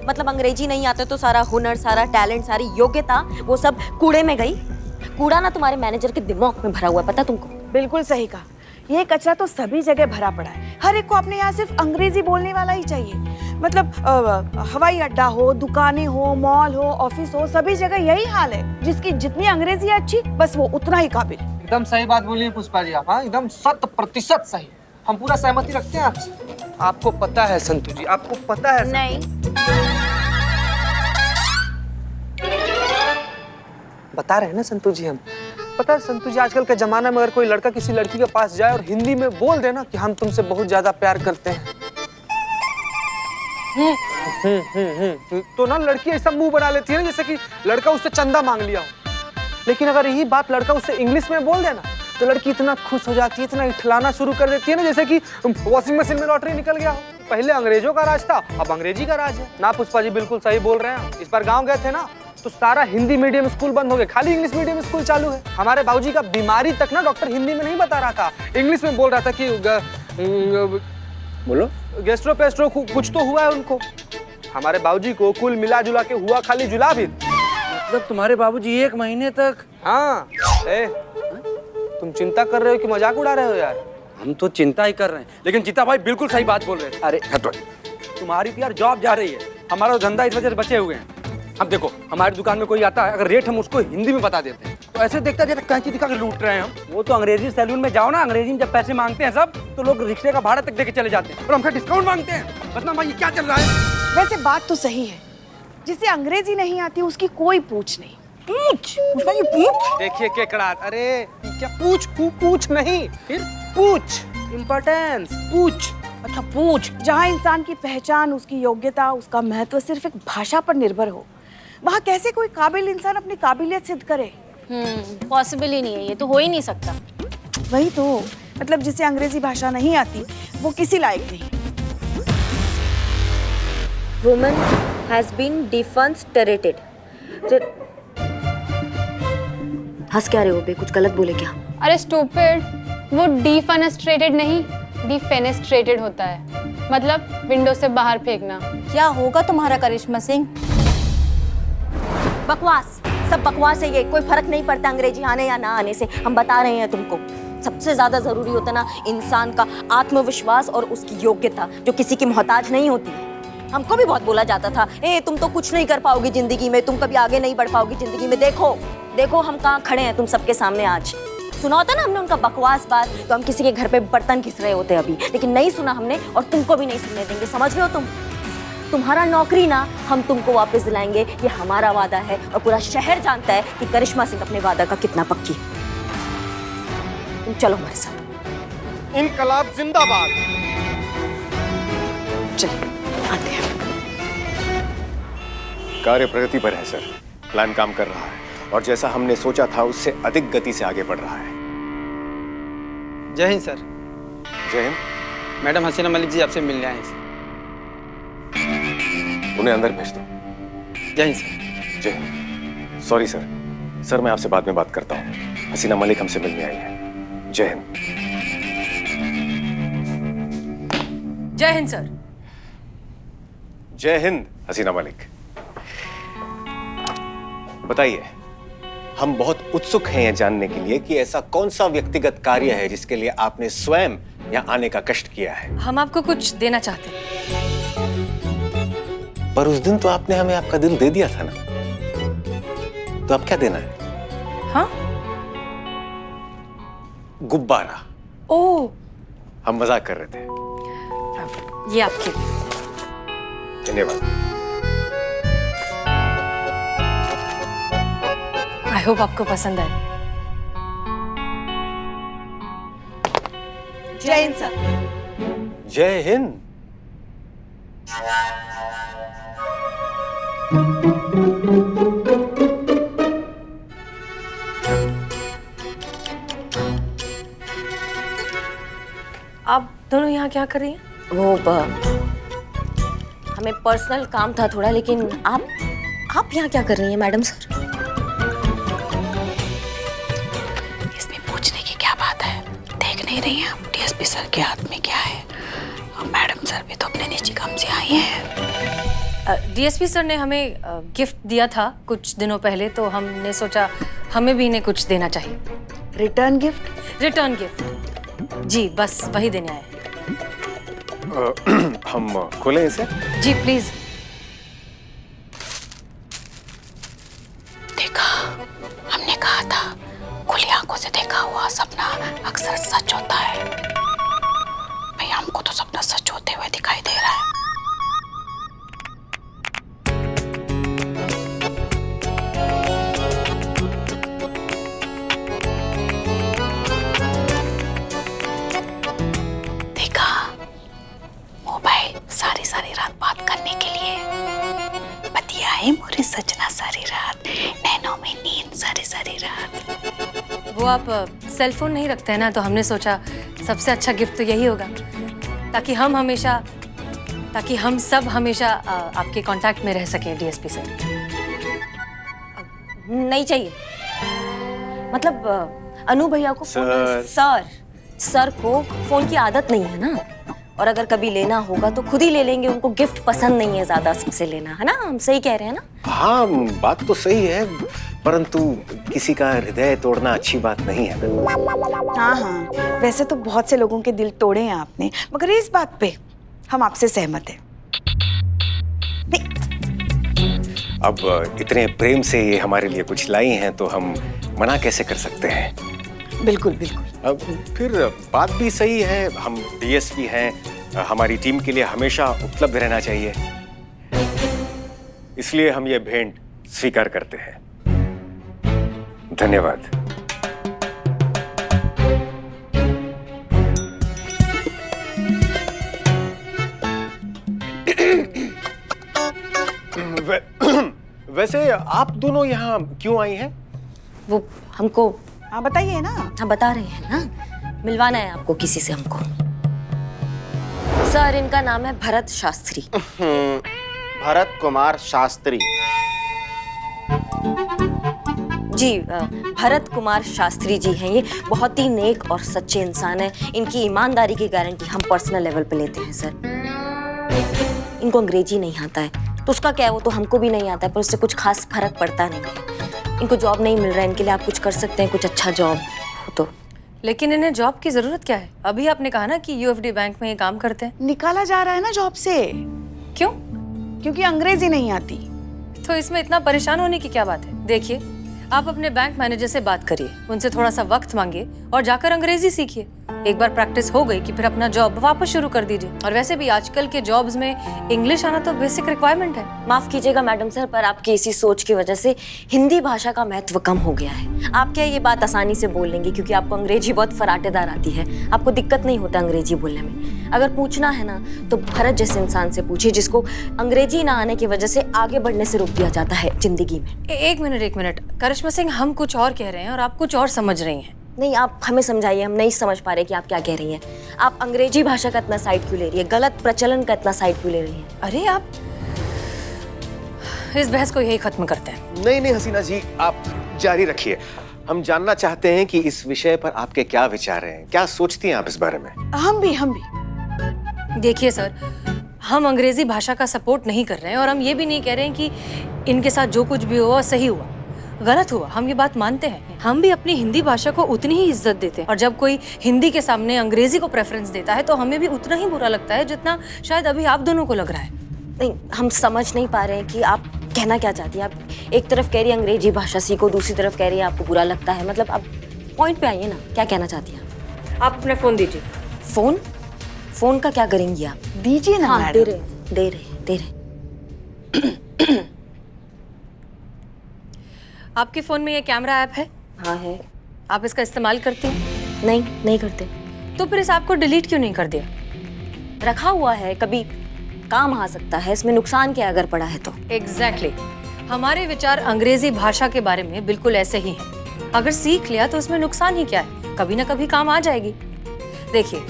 [SPEAKER 3] मतलब अंग्रेजी नहीं आता तो सारा हुनर, सारा टैलेंट, सारी योग्यता वो सब कूड़े में गई। कूड़ा ना तुम्हारे मैनेजर के दिमाग में भरा हुआ है, पता तुमको?
[SPEAKER 5] बिल्कुल सही कहा। ये कचरा तो सभी जगह भरा पड़ा है। हर एक को अपने यहाँ सिर्फ अंग्रेजी बोलने वाला ही चाहिए। मतलब हवाई अड्डा हो, दुकानें हो, मॉल हो, ऑफिस हो, सभी जगह यही हाल है। जिसकी जितनी अंग्रेजी अच्छी, बस वो उतना ही काबिल।
[SPEAKER 13] एकदम सही बात बोली पुष्पा जी आप। हाँ, एकदम 100% सही। हम पूरा सहमति रखते हैं आपसे। आपको पता है संतू जी, आपको पता है
[SPEAKER 3] नहीं।
[SPEAKER 13] बता रहे हैं ना संतू जी हम। पता है संतू जी, आजकल के जमाना में अगर कोई लड़का किसी लड़की के पास जाए और हिंदी में बोल दे ना कि हम तुमसे बहुत ज्यादा प्यार करते हैं, तो ना लड़की ऐसा मुंह बना लेती है ना जैसे कि लड़का उससे चंदा मांग लिया हो। लेकिन अगर यही बात लड़का उससे इंग्लिश में बोल देना तो लड़की इतना खुश हो जाती है, इतना इठलाना शुरू कर देती है ना जैसे कि वॉशिंग मशीन में लॉटरी निकल गया हो। पहले अंग्रेजों का राज था, अब अंग्रेजी का राज है ना। पुष्पा जी बिल्कुल सही बोल रहे हैं। इस बार गाँव गए थे ना तो सारा हिंदी मीडियम स्कूल बंद हो गए, खाली इंग्लिश मीडियम स्कूल चालू है। हमारे बाबूजी का बीमारी तक ना डॉक्टर हिंदी में नहीं बता रहा था, इंग्लिश में बोल रहा था कि बोलो गैस्ट्रो पेस्ट्रो कुछ तो हुआ है उनको। हमारे बाबूजी को कुल मिला जुला के हुआ खाली जुलाब।
[SPEAKER 14] मतलब तुम्हारे बाबूजी 1 महीने तक?
[SPEAKER 13] हाँ। तुम चिंता कर रहे हो कि मजाक उड़ा रहे हो यार?
[SPEAKER 14] हम तो चिंता ही कर रहे हैं, लेकिन जीता भाई बिल्कुल सही बात बोल रहे हैं। अरे हटो, तुम्हारी तो यार जॉब जा रही है, हमारा धंधा इस वजह से बचे हुए हैं। अब देखो, हमारी दुकान में कोई आता है, अगर रेट हम उसको हिंदी में बता देते हैं तो ऐसे देखता जैसे कैंची दिखा के लूट रहे हैं हम। वो तो अंग्रेजी सैलून में जाओ ना, अंग्रेजी में जब पैसे मांगते हैं सब तो लोग रिक्शे का भाड़ा तक देके चले जाते हैं और हमसे डिस्काउंट मांगते हैं। बतना भाई ये क्या चल रहा है?
[SPEAKER 5] वैसे बात तो सही है, जिसे अंग्रेजी नहीं आती उसकी कोई पूछ नहीं। पूछ
[SPEAKER 13] देखिए केकड़ाट, अरे क्या पूछ नहीं, फिर पूछ इम्पोर्टेंस पूछ।
[SPEAKER 5] अच्छा पूछ। जहाँ इंसान की पहचान, उसकी योग्यता, उसका महत्व सिर्फ एक भाषा पर निर्भर हो, वहाँ कैसे कोई काबिल इंसान अपनी काबिलियत सिद्ध करे?
[SPEAKER 4] पॉसिबल ही नहीं है, ये तो हो ही नहीं सकता।
[SPEAKER 5] वही तो, मतलब जिसे अंग्रेजी भाषा नहीं आती वो किसी लायक नहीं।
[SPEAKER 3] Woman has been defenestrated. हंस क्या रहे हो बे? कुछ गलत बोले क्या?
[SPEAKER 4] अरे स्टूपिड, वो डिफेनेस्ट्रेटेड नहीं, डिफेनेस्ट्रेटेड होता है, मतलब विंडो से बाहर फेंकना।
[SPEAKER 3] क्या होगा तुम्हारा करिश्मा सिंह? बकवास, सब बकवास है ये। कोई फर्क नहीं पड़ता अंग्रेजी आने या ना आने से। हम बता रहे हैं तुमको, सबसे ज्यादा जरूरी होता ना इंसान का आत्मविश्वास और उसकी योग्यता, जो किसी की मोहताज नहीं होती है। हमको भी बहुत बोला जाता था, तुम तो कुछ नहीं कर पाओगी जिंदगी में, तुम कभी आगे नहीं बढ़ पाओगी जिंदगी में। देखो हम कहाँ खड़े हैं तुम सबके सामने आज। सुना होता ना हमने उनका बकवास बात, तो हम किसी के घर पे बर्तन घिस रहे होते अभी, लेकिन नहीं सुना हमने और तुमको भी नहीं सुनने देंगे। समझ रहे हो तुम? तुम्हारा नौकरी ना हम तुमको वापस दिलाएंगे, ये हमारा वादा है और पूरा शहर जानता है कि करिश्मा सिंह अपने वादा का कितना पक्की है। तुम चलो हमारे साथ।
[SPEAKER 12] इनकलाब जिंदाबाद।
[SPEAKER 5] चलिए आते हैं।
[SPEAKER 15] कार्य प्रगति पर है सर, प्लान काम कर रहा है और जैसा हमने सोचा था उससे अधिक गति से आगे बढ़ रहा है।
[SPEAKER 13] जय हिंद सर।
[SPEAKER 15] जय हिंद।
[SPEAKER 13] मैडम हसीना मलिक जी आपसे मिलने आए हैं।
[SPEAKER 15] उन्हें अंदर भेज दो।
[SPEAKER 13] जय हिंद सर।
[SPEAKER 15] जय हिंद। सॉरी सर, सर मैं आपसे बाद में बात करता हूँ। हसीना मलिक हमसे मिलने आई है। जय हिंद।
[SPEAKER 2] जय हिंद सर।
[SPEAKER 15] जय हिंद हसीना मलिक। बताइए, हम बहुत उत्सुक हैं ये जानने के लिए कि ऐसा कौन सा व्यक्तिगत कार्य है जिसके लिए आपने स्वयं यहाँ आने का कष्ट किया है।
[SPEAKER 2] हम आपको कुछ देना चाहते हैं।
[SPEAKER 15] पर उस दिन तो आपने हमें आपका दिल दे दिया था ना, तो अब क्या देना है?
[SPEAKER 2] हाँ?
[SPEAKER 15] गुब्बारा।
[SPEAKER 2] ओह,
[SPEAKER 15] हम मजाक कर रहे थे।
[SPEAKER 2] ये आपके।
[SPEAKER 15] धन्यवाद।
[SPEAKER 2] आई होप आपको पसंद आए।
[SPEAKER 3] जय हिंद सर।
[SPEAKER 15] जय हिंद।
[SPEAKER 2] आप दोनों यहाँ क्या कर रही हैं?
[SPEAKER 3] वो हमें पर्सनल काम था थोड़ा, लेकिन आप यहाँ क्या कर रही हैं मैडम सर?
[SPEAKER 7] इसमें पूछने की क्या बात है? देख नहीं रही हैं आप डीएसपी सर के हाथ में क्या है? और मैडम सर भी तो अपने निजी काम से आई हैं।
[SPEAKER 2] डीएसपी सर ने हमें गिफ्ट दिया था कुछ दिनों पहले, तो हमने सोचा हमें भी इन्हें कुछ देना चाहिए।
[SPEAKER 5] Return gift?
[SPEAKER 2] रिटर्न गिफ्ट जी, बस वही देने आए हैं।
[SPEAKER 15] हम खोलें इसे?
[SPEAKER 2] जी प्लीज।
[SPEAKER 7] देखा, हमने कहा था खुली आंखों से देखा हुआ सपना अक्सर सच होता है। भैया हमको तो सपना सच होते हुए दिखाई दे रहा है। देखा, मोबाइल सारी सारी रात बात करने के लिए। बतियाए मोरे सजना सारी रात, नैनों में नींद सारी सारी रात।
[SPEAKER 2] वो आप सेल फोन नहीं रखते हैं ना, तो हमने सोचा सबसे अच्छा गिफ्ट तो यही होगा, ताकि हम सब हमेशा आपके कांटेक्ट में रह सकें डीएसपी सर।
[SPEAKER 3] नहीं चाहिए। मतलब अनु भैया को सर को फोन की आदत नहीं है ना, और अगर कभी लेना होगा तो खुद ही ले लेंगे। उनको गिफ्ट पसंद नहीं है ज्यादा सबसे लेना, है ना? हम सही कह रहे हैं ना?
[SPEAKER 15] हाँ, बात तो सही है, परंतु किसी का हृदय तोड़ना अच्छी बात नहीं है।
[SPEAKER 5] हाँ हाँ, वैसे तो बहुत से लोगों के दिल तोड़े हैं आपने, मगर इस बात पे हम आपसे सहमत हैं।
[SPEAKER 15] अब इतने प्रेम से ये हमारे लिए कुछ लाई हैं, तो हम मना कैसे कर सकते हैं?
[SPEAKER 5] बिल्कुल बिल्कुल।
[SPEAKER 15] अब फिर बात भी सही है, हम डीएसपी हैं, हमारी टीम के लिए हमेशा उपलब्ध रहना चाहिए, इसलिए हम ये भेंट स्वीकार करते हैं। धन्यवाद। वैसे आप दोनों यहाँ क्यों आई हैं?
[SPEAKER 3] वो हमको,
[SPEAKER 5] हाँ बताइए ना।
[SPEAKER 3] हाँ बता रहे हैं ना, मिलवाना है आपको किसी से हमको। सर, इनका नाम है भरत शास्त्री।
[SPEAKER 12] भरत कुमार शास्त्री।
[SPEAKER 3] जी, भरत कुमार शास्त्री जी हैं। ये बहुत ही नेक और सच्चे इंसान हैं। इनकी ईमानदारी की गारंटी हम पर्सनल लेवल पे लेते हैं सर। इनको अंग्रेजी नहीं आता है, तो उसका क्या है, वो तो हमको भी नहीं आता है, पर उससे कुछ खास फर्क पड़ता नहीं है। इनको जॉब नहीं मिल रहा है, इनके लिए आप कुछ कर सकते हैं, कुछ अच्छा जॉब हो तो।
[SPEAKER 2] लेकिन इन्हें जॉब की जरूरत क्या है? अभी आपने कहा ना कि यूएफडी बैंक में ये काम करते हैं।
[SPEAKER 5] निकाला जा रहा है ना जॉब से।
[SPEAKER 2] क्यों?
[SPEAKER 5] क्योंकि अंग्रेजी नहीं आती।
[SPEAKER 2] तो इसमें इतना परेशान होने की क्या बात है? देखिए, आप अपने बैंक मैनेजर से बात करिए, उनसे थोड़ा सा वक्त मांगिए और जाकर अंग्रेजी सीखिए। एक बार प्रैक्टिस हो गई कि फिर अपना जॉब वापस शुरू कर दीजिए। और वैसे भी आजकल के जॉब्स में इंग्लिश आना तो बेसिक रिक्वायरमेंट है।
[SPEAKER 3] माफ कीजिएगा मैडम सर, पर आपकी इसी सोच की वजह से हिंदी भाषा का महत्व कम हो गया है। आप क्या ये बात आसानी से बोल लेंगे क्योंकि आपको अंग्रेजी बहुत फराटेदार आती है, आपको दिक्कत नहीं होता अंग्रेजी बोलने में। अगर पूछना है ना तो भरत जैसे इंसान से पूछिए जिसको अंग्रेजी ना आने की वजह से आगे बढ़ने से रोक दिया जाता है जिंदगी में।
[SPEAKER 2] एक मिनट करिश्मा सिंह, हम कुछ और कह रहे हैं और आप कुछ और समझ रही हैं।
[SPEAKER 3] नहीं, आप हमें समझाइए, हम नहीं समझ पा रहे कि आप क्या कह रही हैं। आप अंग्रेजी भाषा का इतना साइड क्यों ले रही है? गलत प्रचलन का इतना साइड क्यों ले रही हैं?
[SPEAKER 2] अरे आप इस बहस को यही खत्म करते हैं।
[SPEAKER 15] नहीं हसीना जी, आप जारी रखिए। हम जानना चाहते हैं कि इस विषय पर आपके क्या विचार हैं, क्या सोचती हैं आप इस बारे में?
[SPEAKER 5] हम भी
[SPEAKER 2] देखिए सर, हम अंग्रेजी भाषा का सपोर्ट नहीं कर रहे हैं और हम ये भी नहीं कह रहे हैं कि इनके साथ जो कुछ भी हुआ सही हुआ। गलत हुआ, हम ये बात मानते हैं। हम भी अपनी हिंदी भाषा को उतनी ही इज्जत देते हैं और जब कोई हिंदी के सामने अंग्रेजी को प्रेफरेंस देता है तो हमें भी उतना ही बुरा लगता है जितना शायद अभी आप दोनों को लग रहा है।
[SPEAKER 3] नहीं, हम समझ नहीं पा रहे हैं कि आप कहना क्या चाहती हैं। आप एक तरफ कह रही है अंग्रेजी भाषा सीखो, दूसरी तरफ कह रही है आपको बुरा लगता है। मतलब आप पॉइंट पे आइए ना, क्या कहना चाहती हैं
[SPEAKER 2] आप अपना फोन दीजिए।
[SPEAKER 3] फोन? फोन का क्या करेंगी आप?
[SPEAKER 5] दीजिए ना।
[SPEAKER 3] हाँ, दे रहे।
[SPEAKER 2] आपके फोन में ये कैमरा ऐप है?
[SPEAKER 3] हाँ है।
[SPEAKER 2] आप इसका इस्तेमाल करते हैं?
[SPEAKER 3] नहीं करते।
[SPEAKER 2] तो फिर इस ऐप को डिलीट क्यों नहीं कर दिया?
[SPEAKER 3] रखा हुआ है, कभी काम आ सकता है, इसमें नुकसान क्या अगर पड़ा है तो।
[SPEAKER 2] एग्जैक्टली हमारे विचार अंग्रेजी भाषा के बारे में बिल्कुल ऐसे ही हैं। अगर सीख लिया तो उसमें नुकसान ही क्या है, कभी ना कभी काम आ जाएगी। देखिए,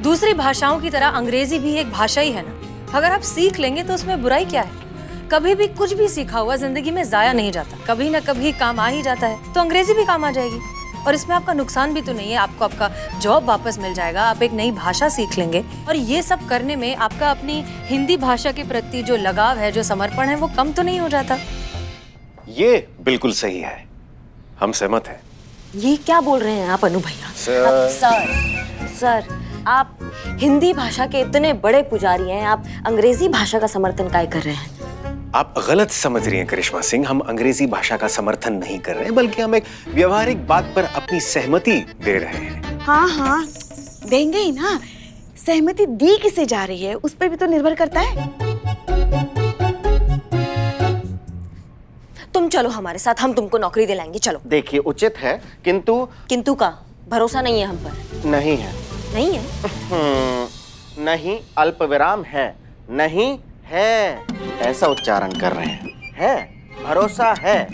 [SPEAKER 2] दूसरी भाषाओं की तरह अंग्रेजी भी एक भाषा ही है ना। अगर आप सीख लेंगे तो उसमें बुराई क्या है? कभी भी कुछ भी सीखा हुआ जिंदगी में जाया नहीं जाता, कभी ना कभी काम आ ही जाता है। तो अंग्रेजी भी काम आ जाएगी और इसमें आपका नुकसान भी तो नहीं है। आपको आपका जॉब वापस मिल जाएगा, आप एक नई भाषा सीख लेंगे और ये सब करने में आपका अपनी हिंदी भाषा के प्रति जो लगाव है, जो समर्पण है, वो कम तो नहीं हो जाता?
[SPEAKER 15] ये बिल्कुल सही है, हम सहमत हैं।
[SPEAKER 3] ये क्या बोल रहे हैं आप अनु भैया? सर, आप हिंदी भाषा के इतने बड़े पुजारी हैं, आप अंग्रेजी भाषा का समर्थन काहे कर रहे हैं?
[SPEAKER 15] आप गलत समझ रही हैं करिश्मा सिंह, हम अंग्रेजी भाषा का समर्थन नहीं कर रहे हैं, बल्कि हम एक व्यवहारिक बात पर अपनी सहमति दे रहे हैं।
[SPEAKER 5] हाँ, देंगे ही ना। सहमति दी किसे जा रही है उस पर भी तो निर्भर करता है।
[SPEAKER 3] तुम चलो हमारे साथ, हम तुमको नौकरी दिलाएंगे, चलो।
[SPEAKER 12] देखिए, उचित है, किंतु
[SPEAKER 3] का भरोसा नहीं है हम पर?
[SPEAKER 12] नहीं है।
[SPEAKER 3] नहीं है?
[SPEAKER 12] नहीं अल्प विराम है, नहीं है, ऐसा उच्चारण कर रहे हैं। है, भरोसा है,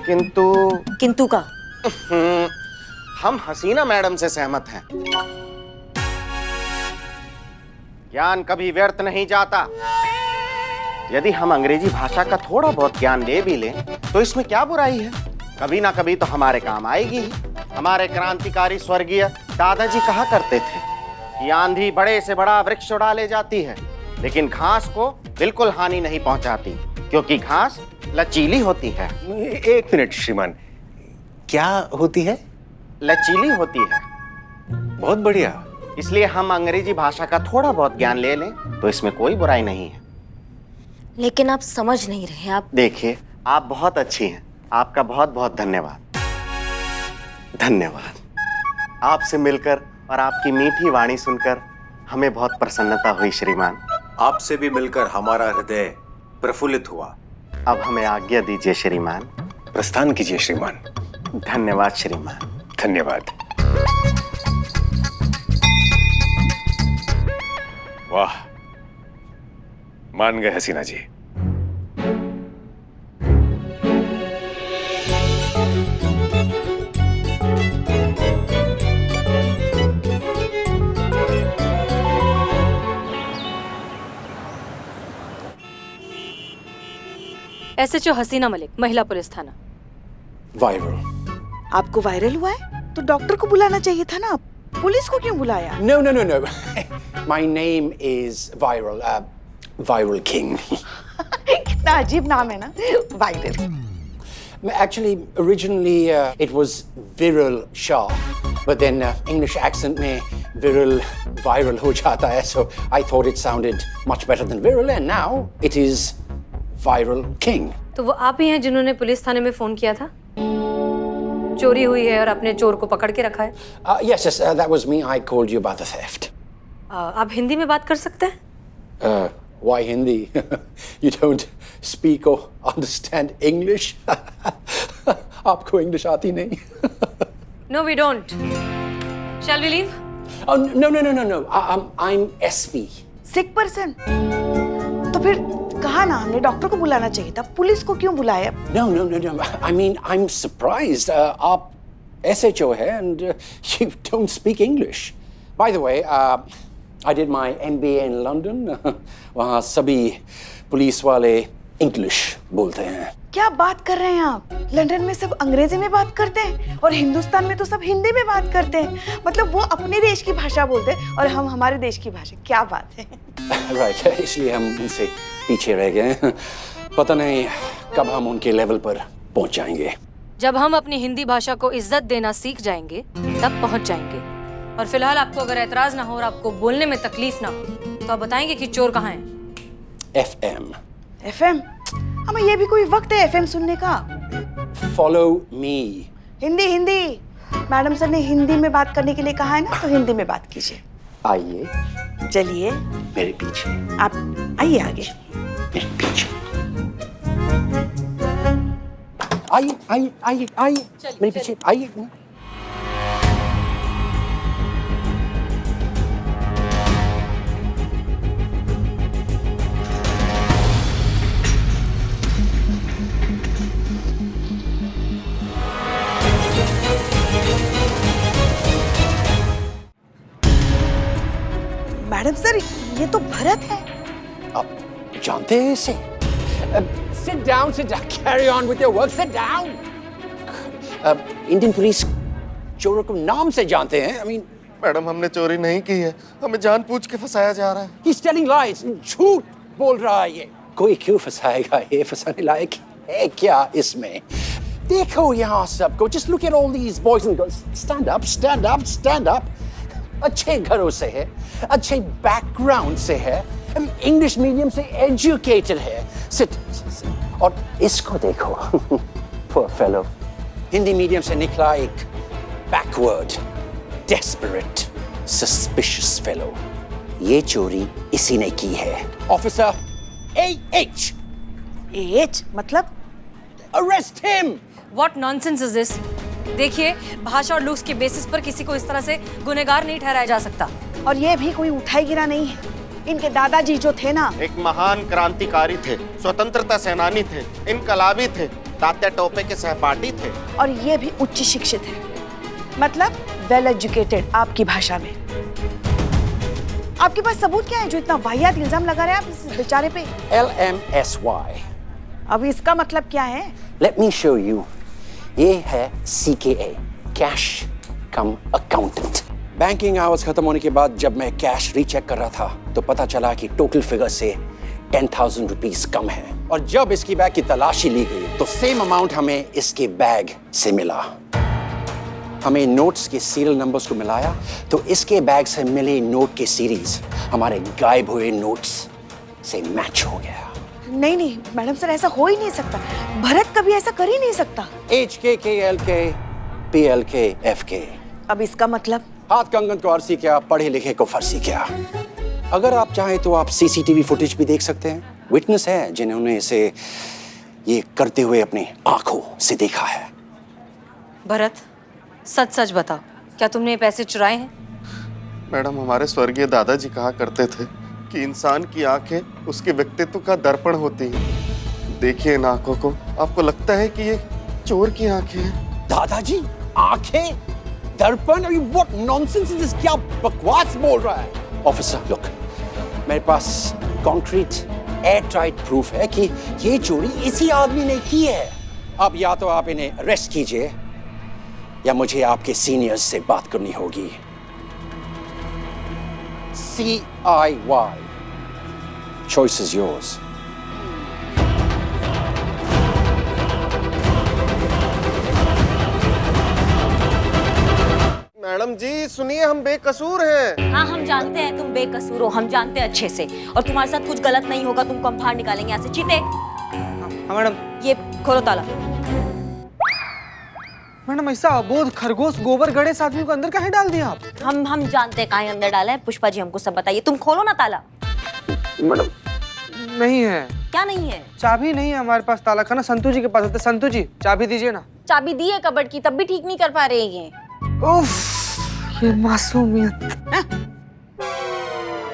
[SPEAKER 12] किंतु
[SPEAKER 3] का
[SPEAKER 12] हम हसीना मैडम से सहमत हैं। ज्ञान कभी व्यर्थ नहीं जाता। यदि हम अंग्रेजी भाषा का थोड़ा बहुत ज्ञान ले भी लें तो इसमें क्या बुराई है? कभी ना कभी तो हमारे काम आएगी ही। हमारे क्रांतिकारी स्वर्गीय दादाजी कहा करते थे कि आंधी बड़े से बड़ा वृक्ष उड़ा ले जाती है, लेकिन घास को बिल्कुल हानि नहीं पहुंचाती, क्योंकि घास लचीली होती है।
[SPEAKER 15] एक मिनट श्रीमान, क्या होती है?
[SPEAKER 12] लचीली होती है।
[SPEAKER 15] बहुत बढ़िया।
[SPEAKER 12] इसलिए हम अंग्रेजी भाषा का थोड़ा बहुत ज्ञान ले लें तो इसमें कोई बुराई नहीं है।
[SPEAKER 3] लेकिन आप समझ नहीं रहे। आप
[SPEAKER 12] देखिए, आप बहुत अच्छी हैं, आपका बहुत बहुत धन्यवाद। आपसे मिलकर और आपकी मीठी वाणी सुनकर हमें बहुत प्रसन्नता हुई श्रीमान।
[SPEAKER 15] आपसे भी मिलकर हमारा हृदय प्रफुल्लित हुआ।
[SPEAKER 12] अब हमें आज्ञा दीजिए श्रीमान।
[SPEAKER 15] प्रस्थान कीजिए श्रीमान।
[SPEAKER 12] धन्यवाद श्रीमान।
[SPEAKER 15] धन्यवाद। वाह, मान गए हसीना जी।
[SPEAKER 2] SHO हसीना मलिक, महिला पुलिस थाना।
[SPEAKER 5] वायरल। आपको वायरल हुआ है तो डॉक्टर को बुलाना चाहिए था ना, पुलिस को क्यों बुलाया?
[SPEAKER 16] No. My name is Viral. Viral King.
[SPEAKER 5] कितना अजीब नाम है ना, viral.
[SPEAKER 16] Actually, originally it was Viral Shah, but then English accent में viral हो जाता है, so I thought it sounded much better than viral, and now it is Viral King.
[SPEAKER 2] तो वो आप ही हैं जिन्होंने पुलिस थाने में फोन किया था? चोरी हुई है और अपने चोर को पकड़ के रखा है?
[SPEAKER 16] Yes, that was me. I called you about the theft.
[SPEAKER 2] आप हिंदी में बात कर सकते हैं?
[SPEAKER 16] Why Hindi? You don't speak or understand English? आपको English आती नहीं?
[SPEAKER 2] No, we don't. Shall we leave?
[SPEAKER 16] Oh, no. I'm SP.
[SPEAKER 5] Sick person? तो फिर कहा ना हमने डॉक्टर को बुलाना चाहिए था, पुलिस को क्यों बुलाया?
[SPEAKER 16] No. I mean, I'm surprised. आप SHO है and you don't speak English. By the way, I did my MBA in London. वहाँ सभी पुलिस वाले इंग्लिश बोलते हैं।
[SPEAKER 5] क्या बात कर रहे हैं आप? लंदन में सब अंग्रेजी में बात करते हैं और हिंदुस्तान में तो सब हिंदी में बात करते हैं। मतलब वो अपने देश की भाषा बोलते हैं और हम हमारे देश की भाषा। क्या बात है?
[SPEAKER 16] Right, इसलिए हम उनसे पीछे रह गए। पता नहीं कब हम उनके लेवल पर पहुंच जाएंगे।
[SPEAKER 2] जब हम अपनी हिंदी भाषा को इज्जत देना सीख जाएंगे तब पहुंच जाएंगे। और फिलहाल आपको अगर एतराज ना हो और आपको बोलने में तकलीफ ना हो तो आप बताएंगे कि चोर कहाँ है।
[SPEAKER 5] FM? हमें ये भी कोई वक्त है FM सुनने का?
[SPEAKER 16] Follow me.
[SPEAKER 5] Hindi Hindi. Madam sir ने हिंदी में बात करने के लिए कहा है ना, तो हिंदी में बात कीजिए।
[SPEAKER 16] आइए।
[SPEAKER 5] चलिए।
[SPEAKER 16] मेरे पीछे।
[SPEAKER 5] आप आइए आगे।
[SPEAKER 16] मेरे पीछे। आइए आइए आइए आइए मेरे पीछे आइए।
[SPEAKER 5] मैडम सर, ये तो भरत है।
[SPEAKER 16] आप जानते हैं इसे? Sit down, carry on with your work, sit down. Indian police चोरों को नाम से जानते हैं। I mean,
[SPEAKER 12] मैडम हमने चोरी नहीं की है, हमें जानबूझ के फंसाया जा रहा है।
[SPEAKER 16] He's telling lies, झूठ बोल रहा है ये। कोई क्यों फंसाएगा? ये फंसाने लायक है क्या इसमें? देखो यहाँ सबको, just look at all these boys and girls. Stand up, stand up, stand up. अच्छे घरों से है, अच्छे बैकग्राउंड से है, इंग्लिश मीडियम से एजुकेटेड है। Sit. और इसको देखो, poor fellow, हिंदी मीडियम से निकला एक backward, desperate, suspicious fellow. ये चोरी इसी ने की है। Officer AH।
[SPEAKER 5] AH मतलब?
[SPEAKER 16] Arrest him!
[SPEAKER 2] What nonsense is this? देखिए, भाषा और लुक्स के बेसिस पर किसी को इस तरह से गुनहगार नहीं ठहराया जा सकता।
[SPEAKER 5] और ये भी कोई उठाई गिरा नहीं है। इनके दादाजी जो थे ना,
[SPEAKER 12] एक महान क्रांतिकारी थे, स्वतंत्रता सेनानी थे, इनकलाबी थे, तात्या टोपे के सहपाठी थे।
[SPEAKER 5] और ये भी उच्च शिक्षित है, मतलब वेल एजुकेटेड आपकी भाषा में। आपके पास सबूत क्या है जो इतना वाहियात इल्जाम लगा रहे हैं आप इस बेचारे पे?
[SPEAKER 16] LMSY।
[SPEAKER 5] अब इसका मतलब क्या है?
[SPEAKER 16] Let me show you. ये है CKA, कैश कम अकाउंटेंट। बैंकिंग आवर्स खत्म होने के बाद जब मैं कैश रीचेक कर रहा था तो पता चला कि टोटल फिगर से 10,000 रुपीस कम है। और जब इसकी बैग की तलाशी ली गई तो सेम अमाउंट हमें इसके बैग से मिला। हमें नोट्स के सीरियल नंबर्स को मिलाया तो इसके बैग से मिले नोट के सीरीज हमारे गायब हुए नोट्स से मैच हो गया।
[SPEAKER 5] नहीं नहीं मैडम सर, ऐसा हो ही नहीं सकता। भरत कभी ऐसा कर ही नहीं सकता।
[SPEAKER 16] HKKLK PLK FK।
[SPEAKER 5] अब इसका मतलब?
[SPEAKER 16] हाथ कंगन को अरसी क्या, पढ़े लिखे को फर्सी क्या। अगर आप चाहें तो आप CCTV फुटेज भी देख सकते हैं। विटनेस है जिन्होंने इसे ये करते हुए अपनी आंखों से देखा है।
[SPEAKER 2] भरत, सच सच बताओ, क्या तुमने ये पैसे चुराए हैं?
[SPEAKER 12] मैडम, हमारे स्वर्गीय दादाजी कहा करते थे कि इंसान की आंखें उसके व्यक्तित्व का दर्पण होती हैं। देखिए इन आंखों को, आपको लगता है कि ये चोर की आंखें हैं?
[SPEAKER 16] दादाजी आंखें दर्पण? What nonsense is this? क्या बकवास बोल रहा है? ऑफिसर लुक, मेरे पास कॉन्क्रीट एयर टाइट प्रूफ है कि ये चोरी इसी आदमी ने की है। अब या तो आप इन्हें अरेस्ट कीजिए या मुझे आपके सीनियर्स से बात करनी होगी। CIY। Choice is yours.
[SPEAKER 12] Madam जी सुनिए, हम बेकसूर हैं।
[SPEAKER 3] हाँ, हम जानते हैं तुम बेकसूर हो, हम जानते हैं अच्छे से। और तुम्हारे साथ कुछ गलत नहीं होगा, तुमको हम बाहर निकालेंगे यहाँ से। चीते,
[SPEAKER 13] हाँ मैडम।
[SPEAKER 3] ये खोलो ताला।
[SPEAKER 13] मैडम ऐसा अबोध खरगोश गोबर गणेश आदमी को अंदर काहे डाल दिया आप?
[SPEAKER 3] हम जानते हैं कहाँ अंदर डाला है। पुष्पा जी हमको सब बताइए। तुम खोलो ना ताला।
[SPEAKER 13] मैडम नहीं है।
[SPEAKER 3] क्या नहीं है?
[SPEAKER 13] चाबी नहीं है हमारे पास। ताला खाना संतू जी के पास होता है। संतू जी चाबी दीजिए ना।
[SPEAKER 3] चाबी दी है कबर्ड की, तब भी ठीक नहीं कर पा रहे हैं ये।
[SPEAKER 13] उफ, ये मासूमियत।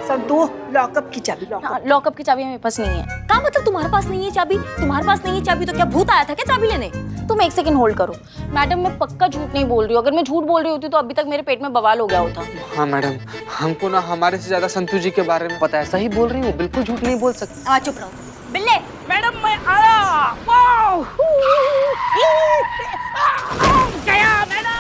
[SPEAKER 5] संतू, लॉकअप की चाबी।
[SPEAKER 3] लॉकअप की चाबी हमारे पास नहीं है। क्या मतलब तुम्हारे पास नहीं है चाबी? तुम्हारे पास नहीं है चाबी तो क्या भूत आया था क्या चाबी लेने? तुम एक सेकंड होल्ड करो। मैडम, मैं पक्का झूठ नहीं बोल रही हूँ। अगर मैं झूठ बोल रही होती तो अभी तक मेरे पेट में बवाल हो गया होता।
[SPEAKER 13] हाँ मैडम, हमको ना हमारे से ज्यादा संतू जी के बारे में पता है। सही बोल रही हूँ, बिल्कुल झूठ नहीं बोल सकती।
[SPEAKER 3] चुप रहो बिल्ले।
[SPEAKER 1] मैडम मैं आया। वाओ! गया मैडम।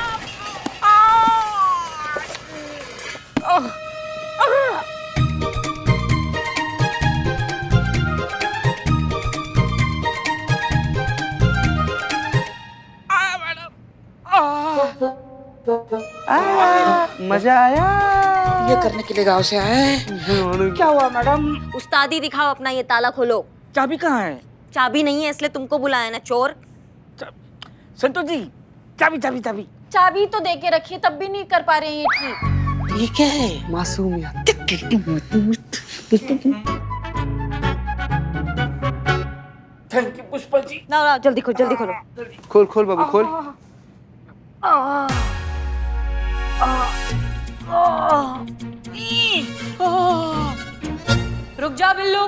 [SPEAKER 13] मजा आया।
[SPEAKER 7] ये करने के लिए गांव से आए हैं।
[SPEAKER 1] क्या हुआ मैडम?
[SPEAKER 3] उस्तादी दिखाओ अपना, ये ताला खोलो।
[SPEAKER 1] चाबी कहाँ है?
[SPEAKER 3] चाबी नहीं है इसलिए तुमको बुलाया ना, चोर।
[SPEAKER 1] संतोष जी, चाबी चाबी चाबी।
[SPEAKER 4] चाबी तो दे के रखिए, तब भी नहीं कर पा रहे हैं ये ठीक।
[SPEAKER 7] ये क्या है?
[SPEAKER 13] मासूमियत।
[SPEAKER 1] Thank you Pushpa ji.
[SPEAKER 3] ना जल्दी खोलो, जल्दी खोलो।
[SPEAKER 13] खोल खोल बाबू खोल।
[SPEAKER 2] रुक जा बिल्लू।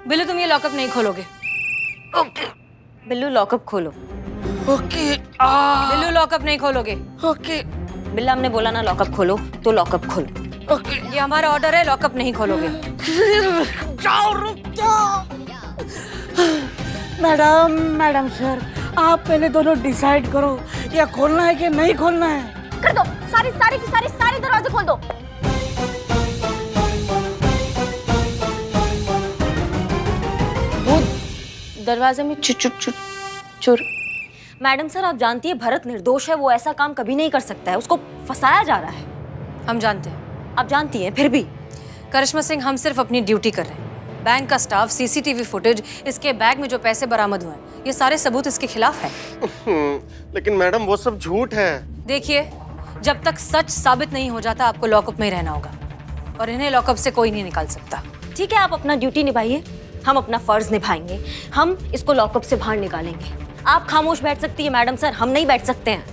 [SPEAKER 2] बिल्लू तुम ये लॉकअप नहीं खोलोगे।
[SPEAKER 3] बिल्लू लॉकअप खोलो।
[SPEAKER 1] ओके।
[SPEAKER 2] बिल्लू लॉकअप नहीं खोलोगे।
[SPEAKER 1] ओके।
[SPEAKER 3] बिल्ला हमने बोला ना लॉकअप खोलो, तो लॉकअप खोलो।
[SPEAKER 1] ओके।
[SPEAKER 2] ये हमारा ऑर्डर है, लॉकअप नहीं खोलोगे।
[SPEAKER 1] जाओ, रुक जाओ। मैडम, मैडम सर, आप पहले दोनों डिसाइड करो, या खोलना है कि नहीं खोलना है।
[SPEAKER 3] कर दो, सारे दरवाजे खोल दो।
[SPEAKER 4] वो दरवाजे में चुर।
[SPEAKER 3] मैडम सर, आप जानती है भरत निर्दोष है, वो ऐसा काम कभी नहीं कर सकता है, उसको फंसाया जा रहा है।
[SPEAKER 2] हम जानते हैं।
[SPEAKER 3] आप जानती हैं, फिर भी।
[SPEAKER 2] करिश्मा सिंह, हम सिर्फ अपनी ड्यूटी कर रहे हैं। बैंक का स्टाफ, सीसीटीवी फुटेज, इसके बैग में जो पैसे बरामद हुए हैं, ये सारे सबूत इसके खिलाफ है।
[SPEAKER 12] लेकिन मैडम वो सब झूठ है।
[SPEAKER 2] देखिए, जब तक सच साबित नहीं हो जाता आपको लॉकअप में ही रहना होगा, और इन्हें लॉकअप से कोई नहीं निकाल सकता।
[SPEAKER 3] ठीक है, आप अपना ड्यूटी निभाइए, हम अपना फर्ज निभाएंगे। हम इसको लॉकअप से बाहर निकालेंगे। आप खामोश बैठ सकती है मैडम सर, हम नहीं बैठ सकते हैं।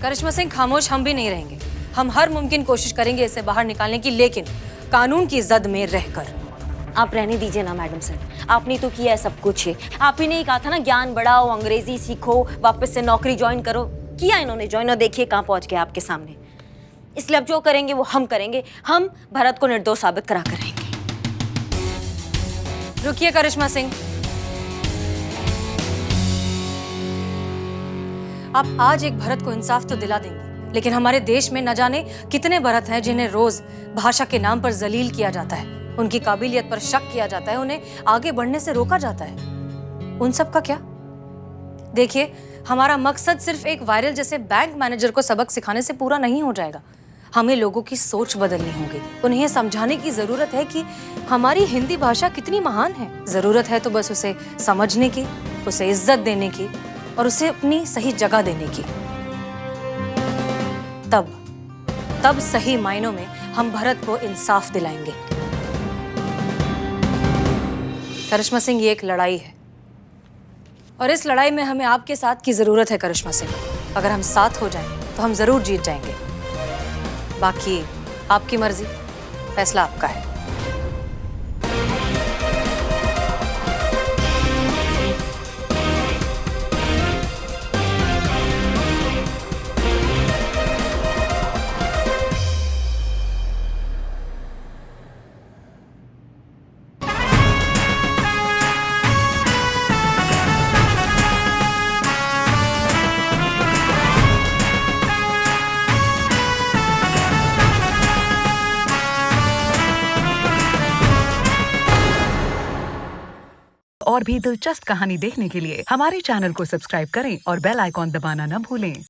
[SPEAKER 2] करिश्मा सिंह, खामोश हम भी नहीं रहेंगे। हम हर मुमकिन कोशिश करेंगे इसे बाहर निकालने की, लेकिन कानून की जद में रहकर।
[SPEAKER 3] आप रहने दीजिए ना मैडम सर, आपने तो किया है सब कुछ है। आप ही ने कहा था ना, ज्ञान बढ़ाओ, अंग्रेजी सीखो, वापस से नौकरी ज्वाइन करो। किया इन्होंने ज्वाइन, और देखिए कहाँ पहुंच गए आपके सामने। इसलिए अब जो करेंगे वो हम करेंगे। हम भरत को निर्दोष साबित करा कर रहेंगे।
[SPEAKER 2] रुकिए करिश्मा सिंह, आप आज एक भरत को इंसाफ तो दिला देंगे, लेकिन हमारे देश में न जाने कितने भरत हैं जिन्हें रोज भाषा के नाम पर जलील किया जाता है, उनकी काबिलियत पर शक किया जाता है, उन्हें आगे बढ़ने से रोका जाता है। उन सब का क्या? देखिए, हमारा मकसद सिर्फ एक वायरल जैसे बैंक मैनेजर को सबक सिखाने से पूरा नहीं हो जाएगा। हमें लोगों की सोच बदलनी होगी। उन्हें समझाने की जरूरत है कि हमारी हिंदी भाषा कितनी महान है। जरूरत है तो बस उसे समझने की, उसे इज्जत देने की, और उसे अपनी सही जगह देने की। तब सही मायनों में हम भरत को इंसाफ दिलाएंगे। करिश्मा सिंह, ये एक लड़ाई है, और इस लड़ाई में हमें आपके साथ की जरूरत है करिश्मा सिंह। अगर हम साथ हो जाएं तो हम जरूर जीत जाएंगे। बाकी आपकी मर्जी, फैसला आपका है।
[SPEAKER 17] और भी दिलचस्प कहानी देखने के लिए हमारे चैनल को सब्सक्राइब करें और बेल आइकॉन दबाना न भूलें।